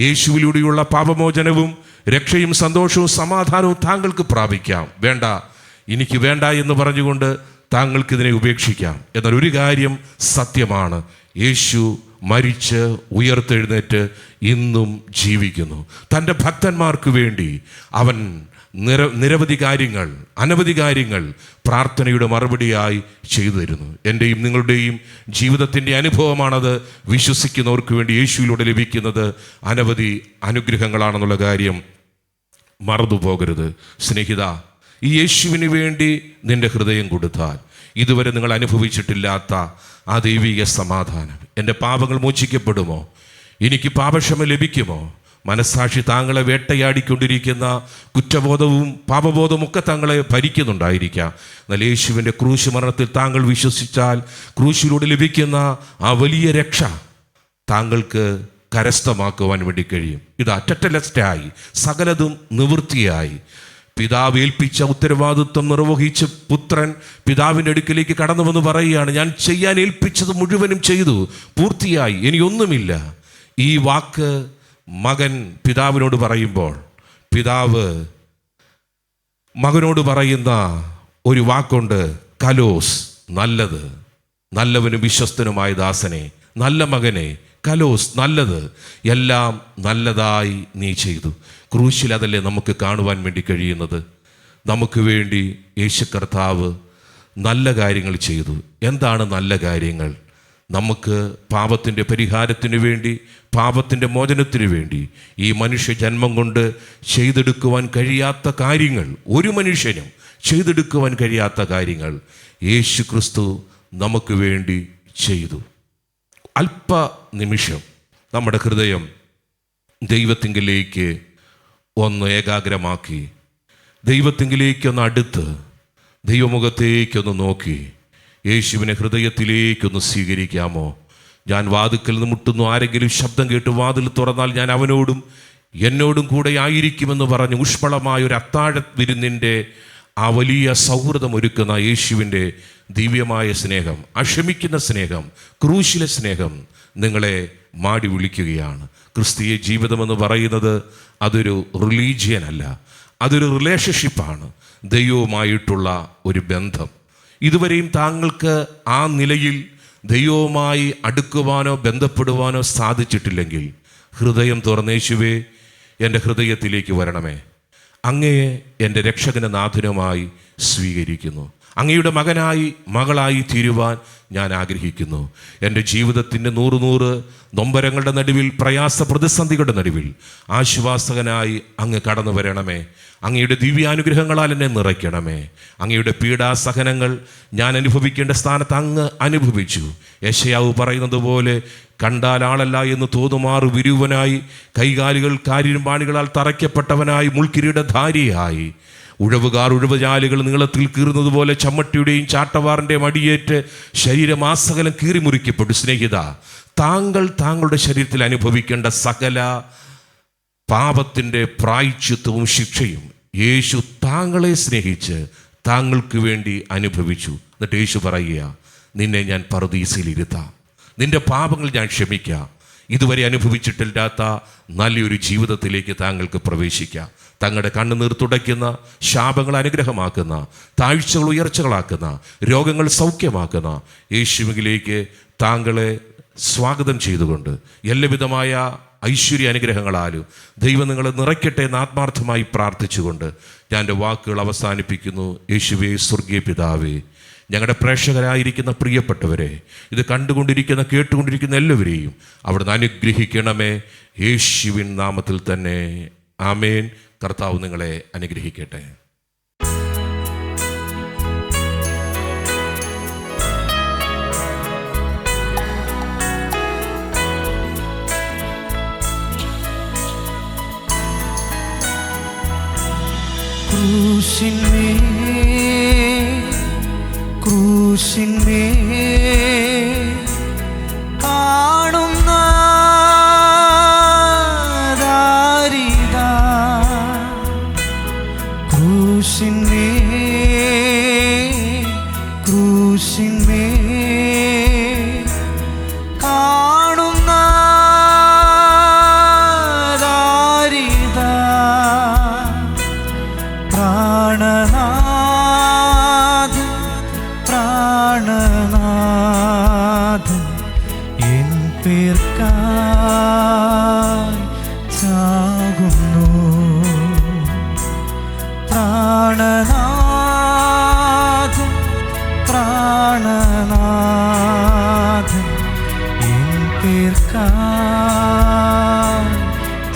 യേശുവിലൂടെയുള്ള പാപമോചനവും രക്ഷയും സന്തോഷവും സമാധാനവും താങ്കൾക്ക് പ്രാപിക്കാം. വേണ്ട, എനിക്ക് വേണ്ട എന്ന് പറഞ്ഞുകൊണ്ട് താങ്കൾക്കിതിനെ ഉപേക്ഷിക്കാം. എന്നാൽ ഒരു കാര്യം സത്യമാണ്, യേശു മരിച്ച് ഉയർത്തെഴുന്നേറ്റ് ഇന്നും ജീവിക്കുന്നു. തൻ്റെ ഭക്തന്മാർക്ക് വേണ്ടി അവൻ നിരവധി കാര്യങ്ങൾ, അനവധി കാര്യങ്ങൾ പ്രാർത്ഥനയുടെ മറുപടിയായി ചെയ്തു തരുന്നു. എൻ്റെയും നിങ്ങളുടെയും ജീവിതത്തിൻ്റെ അനുഭവമാണത്. വിശ്വസിക്കുന്നവർക്ക് വേണ്ടി യേശുവിലൂടെ ലഭിക്കുന്നത് അനവധി അനുഗ്രഹങ്ങളാണെന്നുള്ള കാര്യം മറന്നുപോകരുത്. സ്നേഹിത, ഈ യേശുവിന് വേണ്ടി നിൻ്റെ ഹൃദയം കൊടുത്താൽ ഇതുവരെ നിങ്ങൾ അനുഭവിച്ചിട്ടില്ലാത്ത ആ ദൈവിക സമാധാനം, എൻ്റെ പാപങ്ങൾ മോചിക്കപ്പെടുമോ, എനിക്ക് ലഭിക്കുമോ, മനസ്സാക്ഷി താങ്കളെ വേട്ടയാടിക്കൊണ്ടിരിക്കുന്ന കുറ്റബോധവും പാപബോധവും ഒക്കെ താങ്കളെ ഭരിക്കുന്നുണ്ടായിരിക്കാം. എന്നാൽ യേശുവിൻ്റെ ക്രൂശ് മരണത്തിൽ താങ്കൾ വിശ്വസിച്ചാൽ ക്രൂശിലൂടെ ലഭിക്കുന്ന ആ വലിയ രക്ഷ താങ്കൾക്ക് കരസ്ഥമാക്കുവാൻ വേണ്ടി കഴിയും. ഇത് അറ്ററ്റലസ്റ്റായി സകലതും നിവൃത്തിയായി പിതാവ് ഏൽപ്പിച്ച ഉത്തരവാദിത്വം നിർവഹിച്ച് പുത്രൻ പിതാവിൻ്റെ അടുക്കിലേക്ക് കടന്നു വന്ന് പറയുകയാണ്, ഞാൻ ചെയ്യാൻ ഏൽപ്പിച്ചത് മുഴുവനും ചെയ്തു, പൂർത്തിയായി, ഇനിയൊന്നുമില്ല. ഈ വാക്ക് മകൻ പിതാവിനോട് പറയുമ്പോൾ പിതാവ് മകനോട് പറയുന്ന ഒരു വാക്കുണ്ട്, കലോസ്, നല്ലത്, നല്ലവനും വിശ്വസ്തനുമായ ദാസനെ, നല്ല മകനെ, കലോസ്, നല്ലത്, എല്ലാം നല്ലതായി നീ ചെയ്തു. ക്രൂശിൽ അതല്ലേ നമുക്ക് കാണുവാൻ വേണ്ടി കഴിയുന്നത്. നമുക്ക് വേണ്ടി യേശു കർത്താവ് നല്ല കാര്യങ്ങൾ ചെയ്തു. എന്താണ് നല്ല കാര്യങ്ങൾ? നമുക്ക് പാപത്തിൻ്റെ പരിഹാരത്തിന് വേണ്ടി, പാപത്തിൻ്റെ മോചനത്തിന് വേണ്ടി ഈ മനുഷ്യ ജന്മം കൊണ്ട് ചെയ്തെടുക്കുവാൻ കഴിയാത്ത കാര്യങ്ങൾ, ഒരു മനുഷ്യനും ചെയ്തെടുക്കുവാൻ കഴിയാത്ത കാര്യങ്ങൾ യേശു ക്രിസ്തു നമുക്ക് വേണ്ടി ചെയ്തു. അല്പ നിമിഷം നമ്മുടെ ഹൃദയം ദൈവത്തിങ്കിലേക്ക് ഒന്ന് ഏകാഗ്രമാക്കി, ദൈവത്തിങ്കിലേക്കൊന്ന് അടുത്ത്, ദൈവമുഖത്തേക്കൊന്ന് നോക്കി യേശുവിനെ ഹൃദയത്തിലേക്കൊന്ന് സ്വീകരിക്കാമോ? ഞാൻ വാതിൽക്കൽ നിന്ന് മുട്ടുന്നു, ആരെങ്കിലും ശബ്ദം കേട്ട് വാതിൽ തുറന്നാൽ ഞാൻ അവനോടും എന്നോടും കൂടെ ആയിരിക്കുമെന്ന് പറഞ്ഞ് ഊഷ്മളമായ ഒരു അത്താഴ വിരുന്നിൻ്റെ ആ വലിയ സൗഹൃദം ഒരുക്കുന്ന യേശുവിൻ്റെ ദിവ്യമായ സ്നേഹം, അക്ഷമിക്കുന്ന സ്നേഹം, ക്രൂശിലെ സ്നേഹം നിങ്ങളെ മാടി വിളിക്കുകയാണ്. ക്രിസ്തീയ ജീവിതമെന്ന് പറയുന്നത് അതൊരു റിലീജിയൻ അല്ല, അതൊരു റിലേഷൻഷിപ്പാണ്, ദൈവവുമായിട്ടുള്ള ഒരു ബന്ധം. ഇതുവരെയും താങ്കൾക്ക് ആ നിലയിൽ ദൈവവുമായി അടുക്കുവാനോ ബന്ധപ്പെടുവാനോ സാധിച്ചിട്ടില്ലെങ്കിൽ ഹൃദയം തുറന്ന് യേശുവേ എൻ്റെ ഹൃദയത്തിലേക്ക് വരണമേ, അങ്ങയെ എൻ്റെ രക്ഷകന നാഥനുമായി സ്വീകരിക്കുന്നു, അങ്ങയുടെ മകനായി മകളായി തീരുവാൻ ഞാൻ ആഗ്രഹിക്കുന്നു. എൻ്റെ ജീവിതത്തിൻ്റെ 100 നൊമ്പരങ്ങളുടെ നടുവിൽ, പ്രയാസ പ്രതിസന്ധികളുടെ നടുവിൽ ആശ്വാസകനായി അങ്ങ് കടന്നു വരണമേ. അങ്ങയുടെ ദിവ്യാനുഗ്രഹങ്ങളാൽ എന്നെ നിറയ്ക്കണമേ. അങ്ങയുടെ പീഡാസഹനങ്ങൾ ഞാൻ അനുഭവിക്കേണ്ട സ്ഥാനത്ത് അങ്ങ് അനുഭവിച്ചു. യെശയ്യാവ് പറയുന്നത് പോലെ കണ്ടാൽ ആളല്ല എന്ന് തോന്നുമാറ് വിരൂപനായി, കൈകാലുകൾ കാരിരുമ്പാണികളാൽ തറയ്ക്കപ്പെട്ടവനായി, മുൾക്കിരീടധാരിയായി, ഉഴവുകാർ ഉഴവുചാലുകൾ നീളത്തിൽ കീറുന്നത് പോലെ ചമ്മട്ടിയുടെയും ചാട്ടവാറിൻ്റെയും അടിയേറ്റ് ശരീരമാസകലം കീറിമുറിക്കപ്പെട്ടു. സ്നേഹിത, താങ്കൾ താങ്കളുടെ ശരീരത്തിൽ അനുഭവിക്കേണ്ട സകല പാപത്തിൻ്റെ പ്രായശ്ചിത്തവും ശിക്ഷയും യേശു താങ്കളെ സ്നേഹിച്ച് താങ്കൾക്ക് വേണ്ടി അനുഭവിച്ചു. എന്നിട്ട് യേശു പറയുക, നിന്നെ ഞാൻ പറുദീസയിലിരുത്താം, നിന്റെ പാപങ്ങൾ ഞാൻ ക്ഷമിക്കാം, ഇതുവരെ അനുഭവിച്ചിട്ടില്ലാത്ത നല്ലൊരു ജീവിതത്തിലേക്ക് താങ്കൾക്ക് പ്രവേശിക്കാം. തങ്ങളുടെ കണ്ണുനീർ തുടയ്ക്കുന്ന, ശാപങ്ങൾ അനുഗ്രഹമാക്കുന്ന, താഴ്ചകൾ ഉയർച്ചകളാക്കുന്ന, രോഗങ്ങൾ സൗഖ്യമാക്കുന്ന യേശുവിലേക്ക് താങ്കളെ സ്വാഗതം ചെയ്തുകൊണ്ട് എല്ലാവിധമായ ഐശ്വര്യ അനുഗ്രഹങ്ങളാലും ദൈവം നിങ്ങളെ നിറയ്ക്കട്ടെ എന്ന് ആത്മാർത്ഥമായി പ്രാർത്ഥിച്ചുകൊണ്ട് ഞാൻ എൻ്റെ വാക്കുകൾ അവസാനിപ്പിക്കുന്നു. യേശുവേ, സ്വർഗീയ പിതാവേ, ഞങ്ങളുടെ പ്രേക്ഷകരായിരിക്കുന്ന പ്രിയപ്പെട്ടവരെ, ഇത് കണ്ടുകൊണ്ടിരിക്കുന്ന കേട്ടുകൊണ്ടിരിക്കുന്ന എല്ലാവരെയും അവിടുന്ന് അനുഗ്രഹിക്കണമേ, യേശുവിൻ നാമത്തിൽ തന്നെ. ആമേൻ. കർത്താവ് നിങ്ങളെ അനുഗ്രഹിക്കട്ടെ. ക്രൂശിന്മേ കാണുന്ന ദാരിദാ, ക്രൂശിന്മേ കാണുന്ന ദാരിദാ, പ്രാണനാഥൻ എൻ പേർക്കായി ചാകുന്നു. പ്രാണനാഥൻ എൻ പേർക്കായി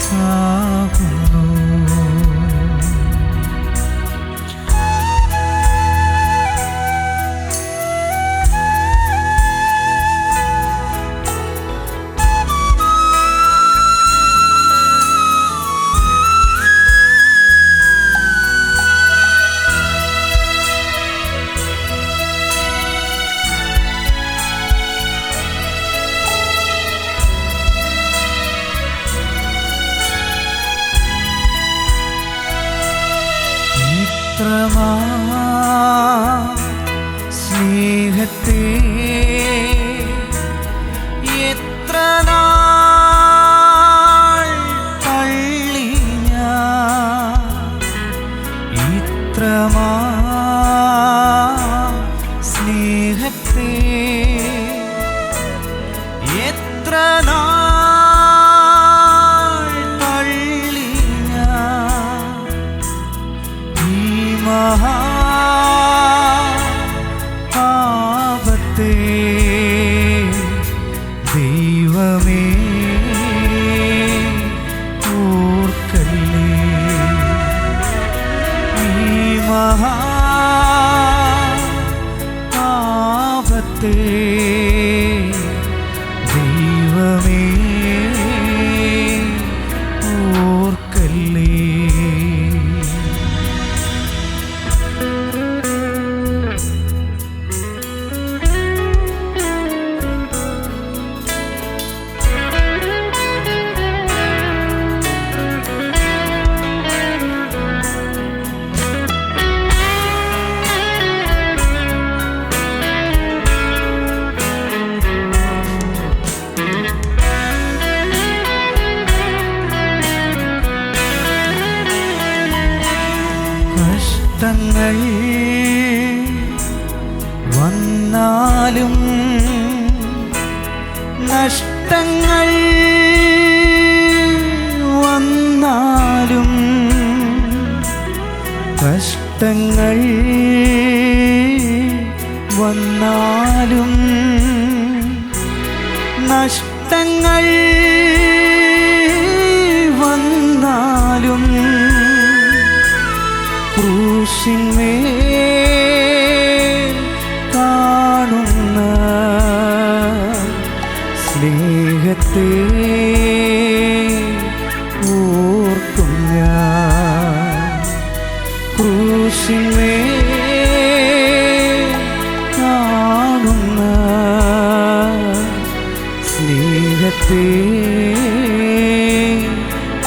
ചാകുന്നു. സ്നേഹത്തെ എത്ര നാൾ തള്ളി ഞാൻ, ഇത്രമാ സ്നേഹത്തെ എത്ര നാൾ തള്ളി ഞാൻ, ഈ പാപത്തെ ദൈവമേ ഓർക്കല്ലേ, ഈ പാപത്തെ ദൈവമേ ഓർക്കല്ലേ. കഷ്ടങ്ങൾ വന്നാലും നഷ്ടങ്ങൾ വന്നാലും കഷ്ടങ്ങൾ വന്നാലും നഷ്ടങ്ങൾ വന്നാലും ക്രൂശിന്മേൽ കാണുന്ന സ്നേഹത്തെ ഓർക്കും ഞാൻ. ക്രൂശിന്മേൽ കാണുന്ന സ്നേഹത്തെ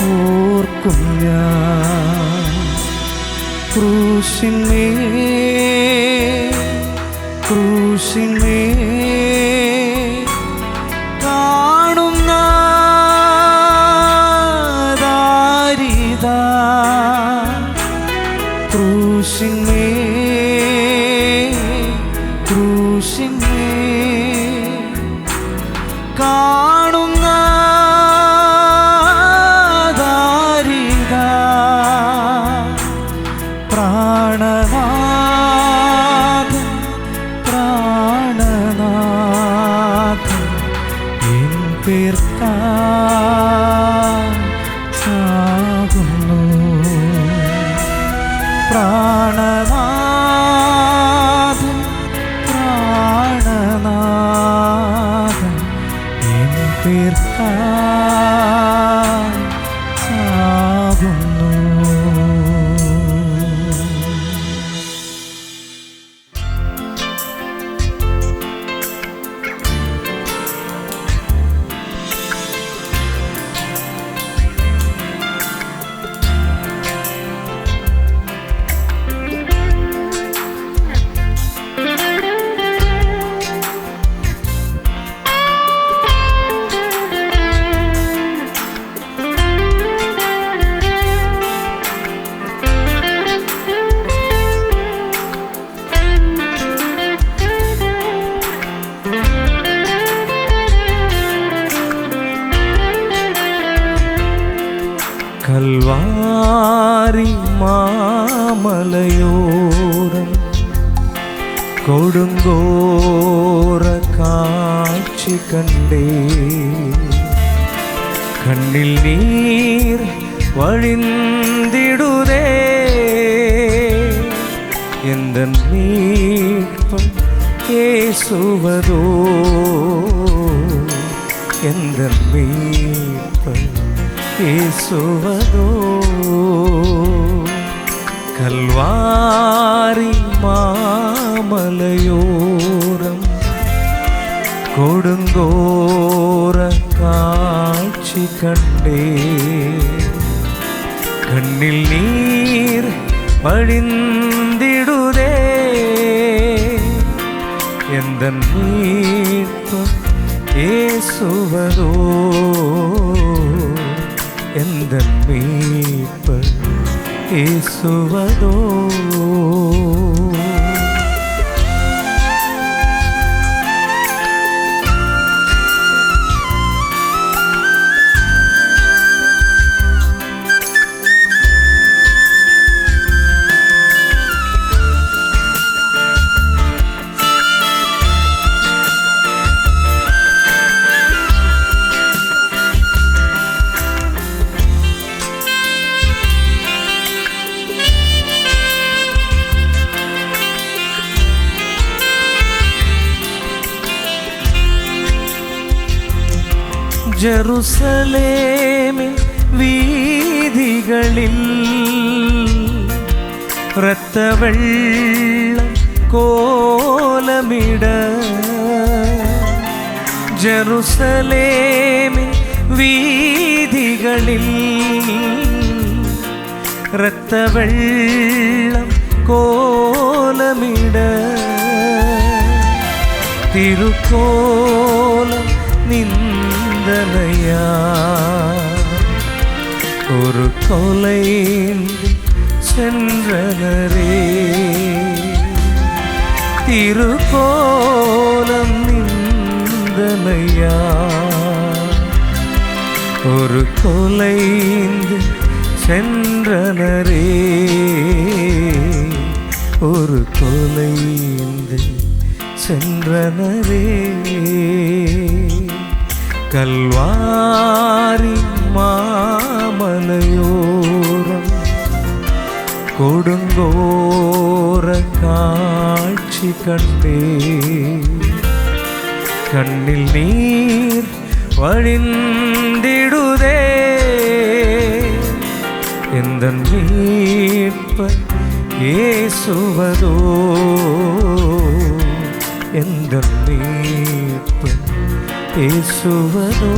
ഓർക്കും ഞാൻ. ക്രൂശിന്മേൽ കാണുന്ന ദാരിദ്ര്യത. ക്രൂശിന്മേൽ കാണുന്ന ദാരിദ്ര്യത. പ്രാണനാഥൻ പ്രാണനാഥൻ എൻ പേർക്കായി ചാകുന്നു. പ്രാണനാഥൻ പ്രാണനാഥൻ എൻ പേർക്കായി ചാകുന്നു. കൽവാരി മാമലയോരം കൊടുങ്കോര കാഴ്ച കണ്ടേ. കണ്ണിൽ നീർ വഴിന്തിടുതേ. എന്തൻ മീட்பன் യേശുവதோ. എന്തൻ മീட்பன் യേശുവதோ. കൽവാരി മാമലയോരം കൊടുങ്കോര കാഴ്ച കണ്ടേ. കണ്ണിൽ നീർ വഴിന്തിടുതേ. എന്തൻ മീட்பன் യേശുവதோ. എന്തൻ മീட்பன் യേശുവதோ. ജെറുസലേമിൻ വീഥികളിൽ രക്തവെള്ളം കോലമിട. ജെറുസലേമിൻ വീഥികളിൽ രക്തവെള്ളം കോലമിട. തിരുക്കോലം നിന്ദനയാ. ഒരു കൊലയിൻ சென்றனரே திருக்கோலம் நிந்தனையா ஒரு கொலைந்து சென்றனரே ஒரு கொலைந்து சென்றனரே கல்வாரி மாமலையோரம் கொடுங்கோர காட்சி கண்டே கண்ணில் நீர் வழிந்திடுதே எந்தன் மீட்பர் இயேசுவதோ எந்தன் மீட்பர் இயேசுவதோ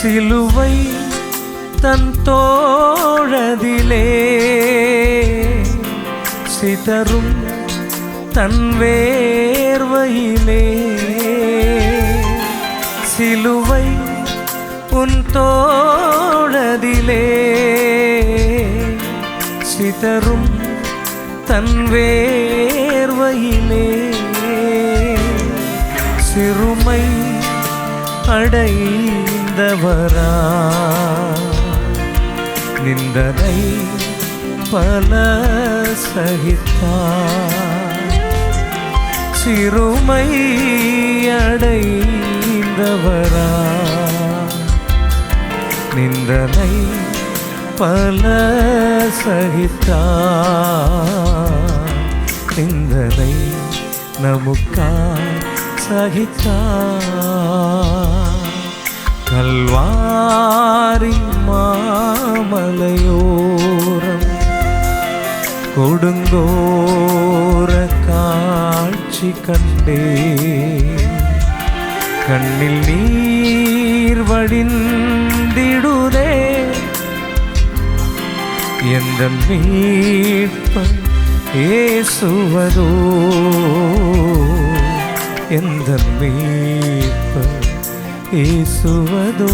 சிலுவை தன் தோழதிலே சிதறும் தன் வேர்வையிலே சிலுவை உன் தோழதிலே சிதறும் தன் வேர்வையிலே சிறுமை அடைந்தவரா நிந்தனை பல சகித்தார் சிறுமை அடைந்தவரா நிந்தனை பல சகித்தார் நிந்தனை நமக்காய் சகித்தார் கல்வாரி மாமலையோரம் கொடுங்கோர காட்சி கண்டே கண்ணில் நீர் வழிந்திடுதே எந்த மீட்பர் இயேசுவதோ எந்த மீட்பர் இயேசுவதோ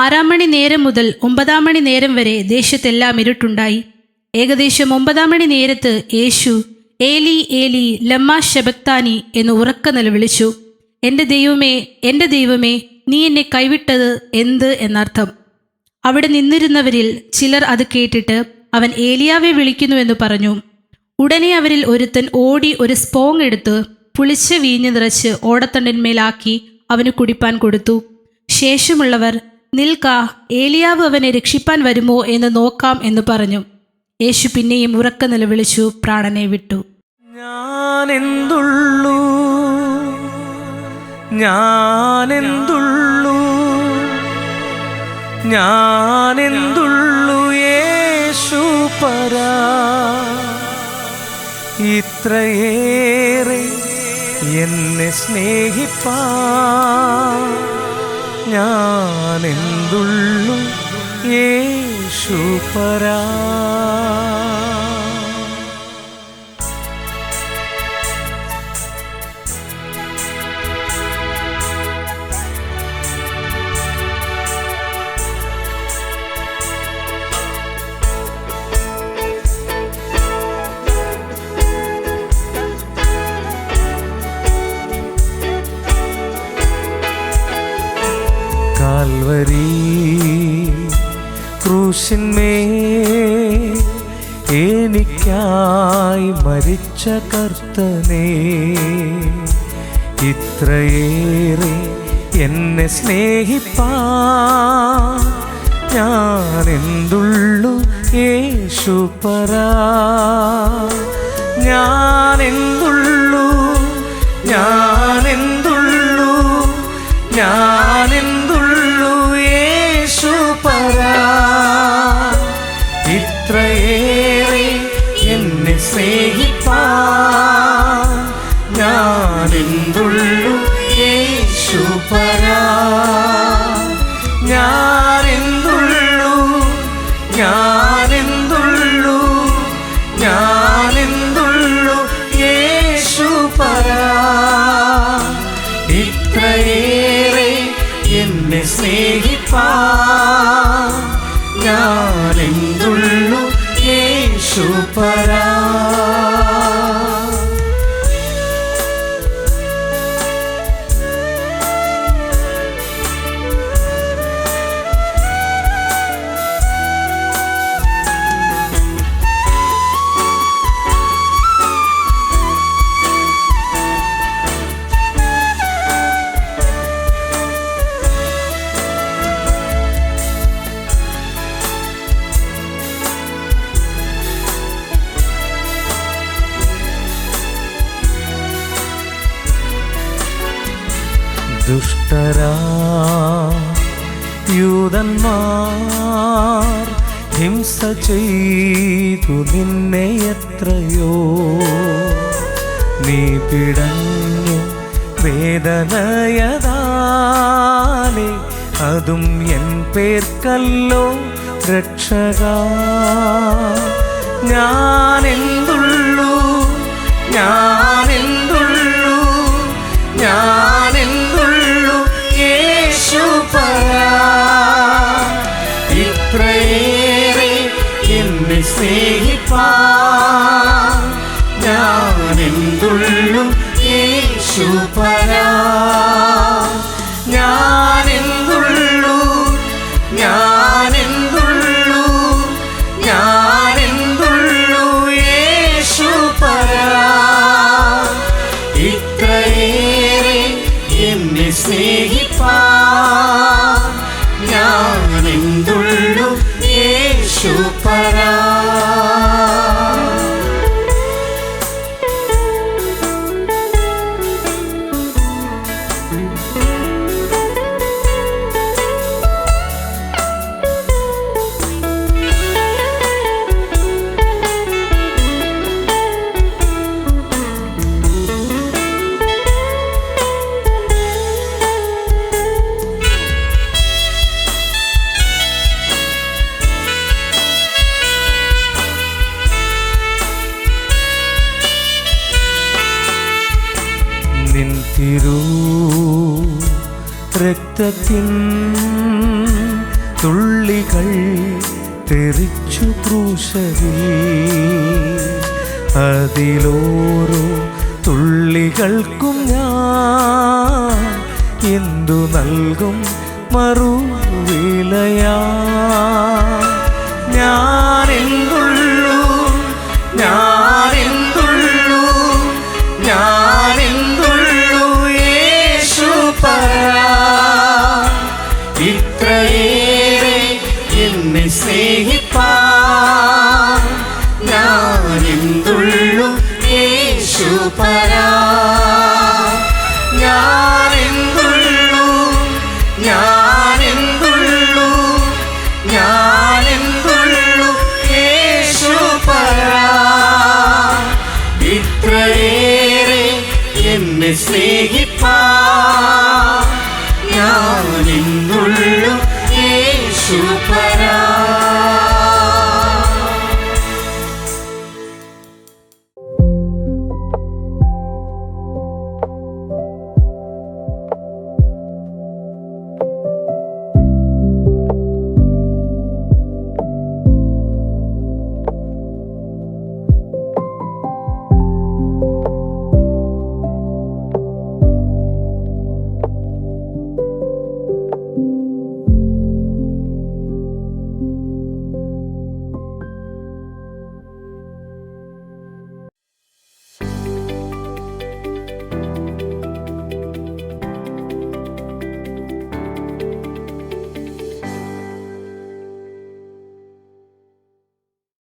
ആറാം മണി നേരം മുതൽ 9 മണി നേരം വരെ ദേശത്തെല്ലാം ഇരുട്ടുണ്ടായി. ഏകദേശം 9 മണി നേരത്ത് യേശു ഏലി ഏലി ലമ്മാ ശബക്താനി എന്ന് ഉറക്ക നിലവിളിച്ചു. എൻ്റെ ദൈവമേ നീ എന്നെ കൈവിട്ടത് എന്ത് എന്നർത്ഥം. അവിടെ നിന്നിരുന്നവരിൽ ചിലർ അത് കേട്ടിട്ട് അവൻ ഏലിയാവെ വിളിക്കുന്നുവെന്ന് പറഞ്ഞു. ഉടനെ അവരിൽ ഒരുത്തൻ ഓടി ഒരു സ്പോങ് എടുത്ത് പുളിച്ച വീഞ്ഞ് നിറച്ച് ഓടത്തണ്ടിന്മേലാക്കി അവന് കുടിപ്പാൻ കൊടുത്തു. ശേഷമുള്ളവർ നിൽക്ക, ഏലിയാവ് അവനെ രക്ഷിപ്പാൻ വരുമോ എന്ന് നോക്കാം എന്ന് പറഞ്ഞു. യേശു പിന്നെയും ഉറക്ക നിലവിളിച്ചു പ്രാണനെ വിട്ടു. ഞാനെന്തുള്ളൂ യേശു പരാ ഇത്രയേറെ എന്നെ സ്നേഹിപ്പാ ഞാനെന്തുള്ളൂ യേശു പരാ കാൽവരി ക്രൂശിന്മേൽ എനിക്കായി മരിച്ച കർത്തനേ ഇത്രയേറെ എന്നെ സ്നേഹിപ്പാൻ ഞാനെന്തുള്ളു യേശുപരാ, ഞാനെന്തുള്ളു, ഞാനെന്തുള്ളു, ഞാനെന്തുള്ളു യേശുപരാ. ഇത്രയേറെ എന്നെ സ്നേഹിപ്പാൻ ഞാനെന്തുള്ളു യേശുപരാ, ഞാനെന്തുള്ളു, ഞാനെന്തുള്ളു, ഞാനെന്തുള്ളു യേശുപരാ. ഇത്രയേറെ എന്നെ സ്നേഹിപ്പാൻ ഞാനെന്തുള്ളു യേശുപരാ. ദുഷ്ടരാ യൂദന്മാർ ഹിംസ ചെയ്തു നിന്നെ എത്രയോ, നീ പിടഞ്ഞു വേദനയതാലെ അതും എൻ പേർക്കല്ലോ രക്ഷകാ. ഞാനെന്തുള്ളു, ഞാനെന്തുള്ളു, ഞാനെന്തുള്ളു യേശുപരാ. ഇത്രയേറെ എന്നെ സ്നേഹിപ്പാൻ ഞാനെന്തുള്ളു യേശുപരാ, ഞാനെന്തുള്ളു, ഞാനെന്തുള്ളു, ഞാനെന്തുള്ളു യേശുപരാ. ഇത്രയേറെ എന്നെ സ്നേഹിപ്പാൻ ഞാനെന്തുള്ളു യേശുപരാ. നിൻ തിരു രക്തത്തിൻ തുള്ളികൾ തെറിച്ചു ക്രൂശിൽ, അതിലോരോ തുള്ളികൾക്കും ഞാൻ എന്തു നൽകും മറുവിലയാ. ഞാൻ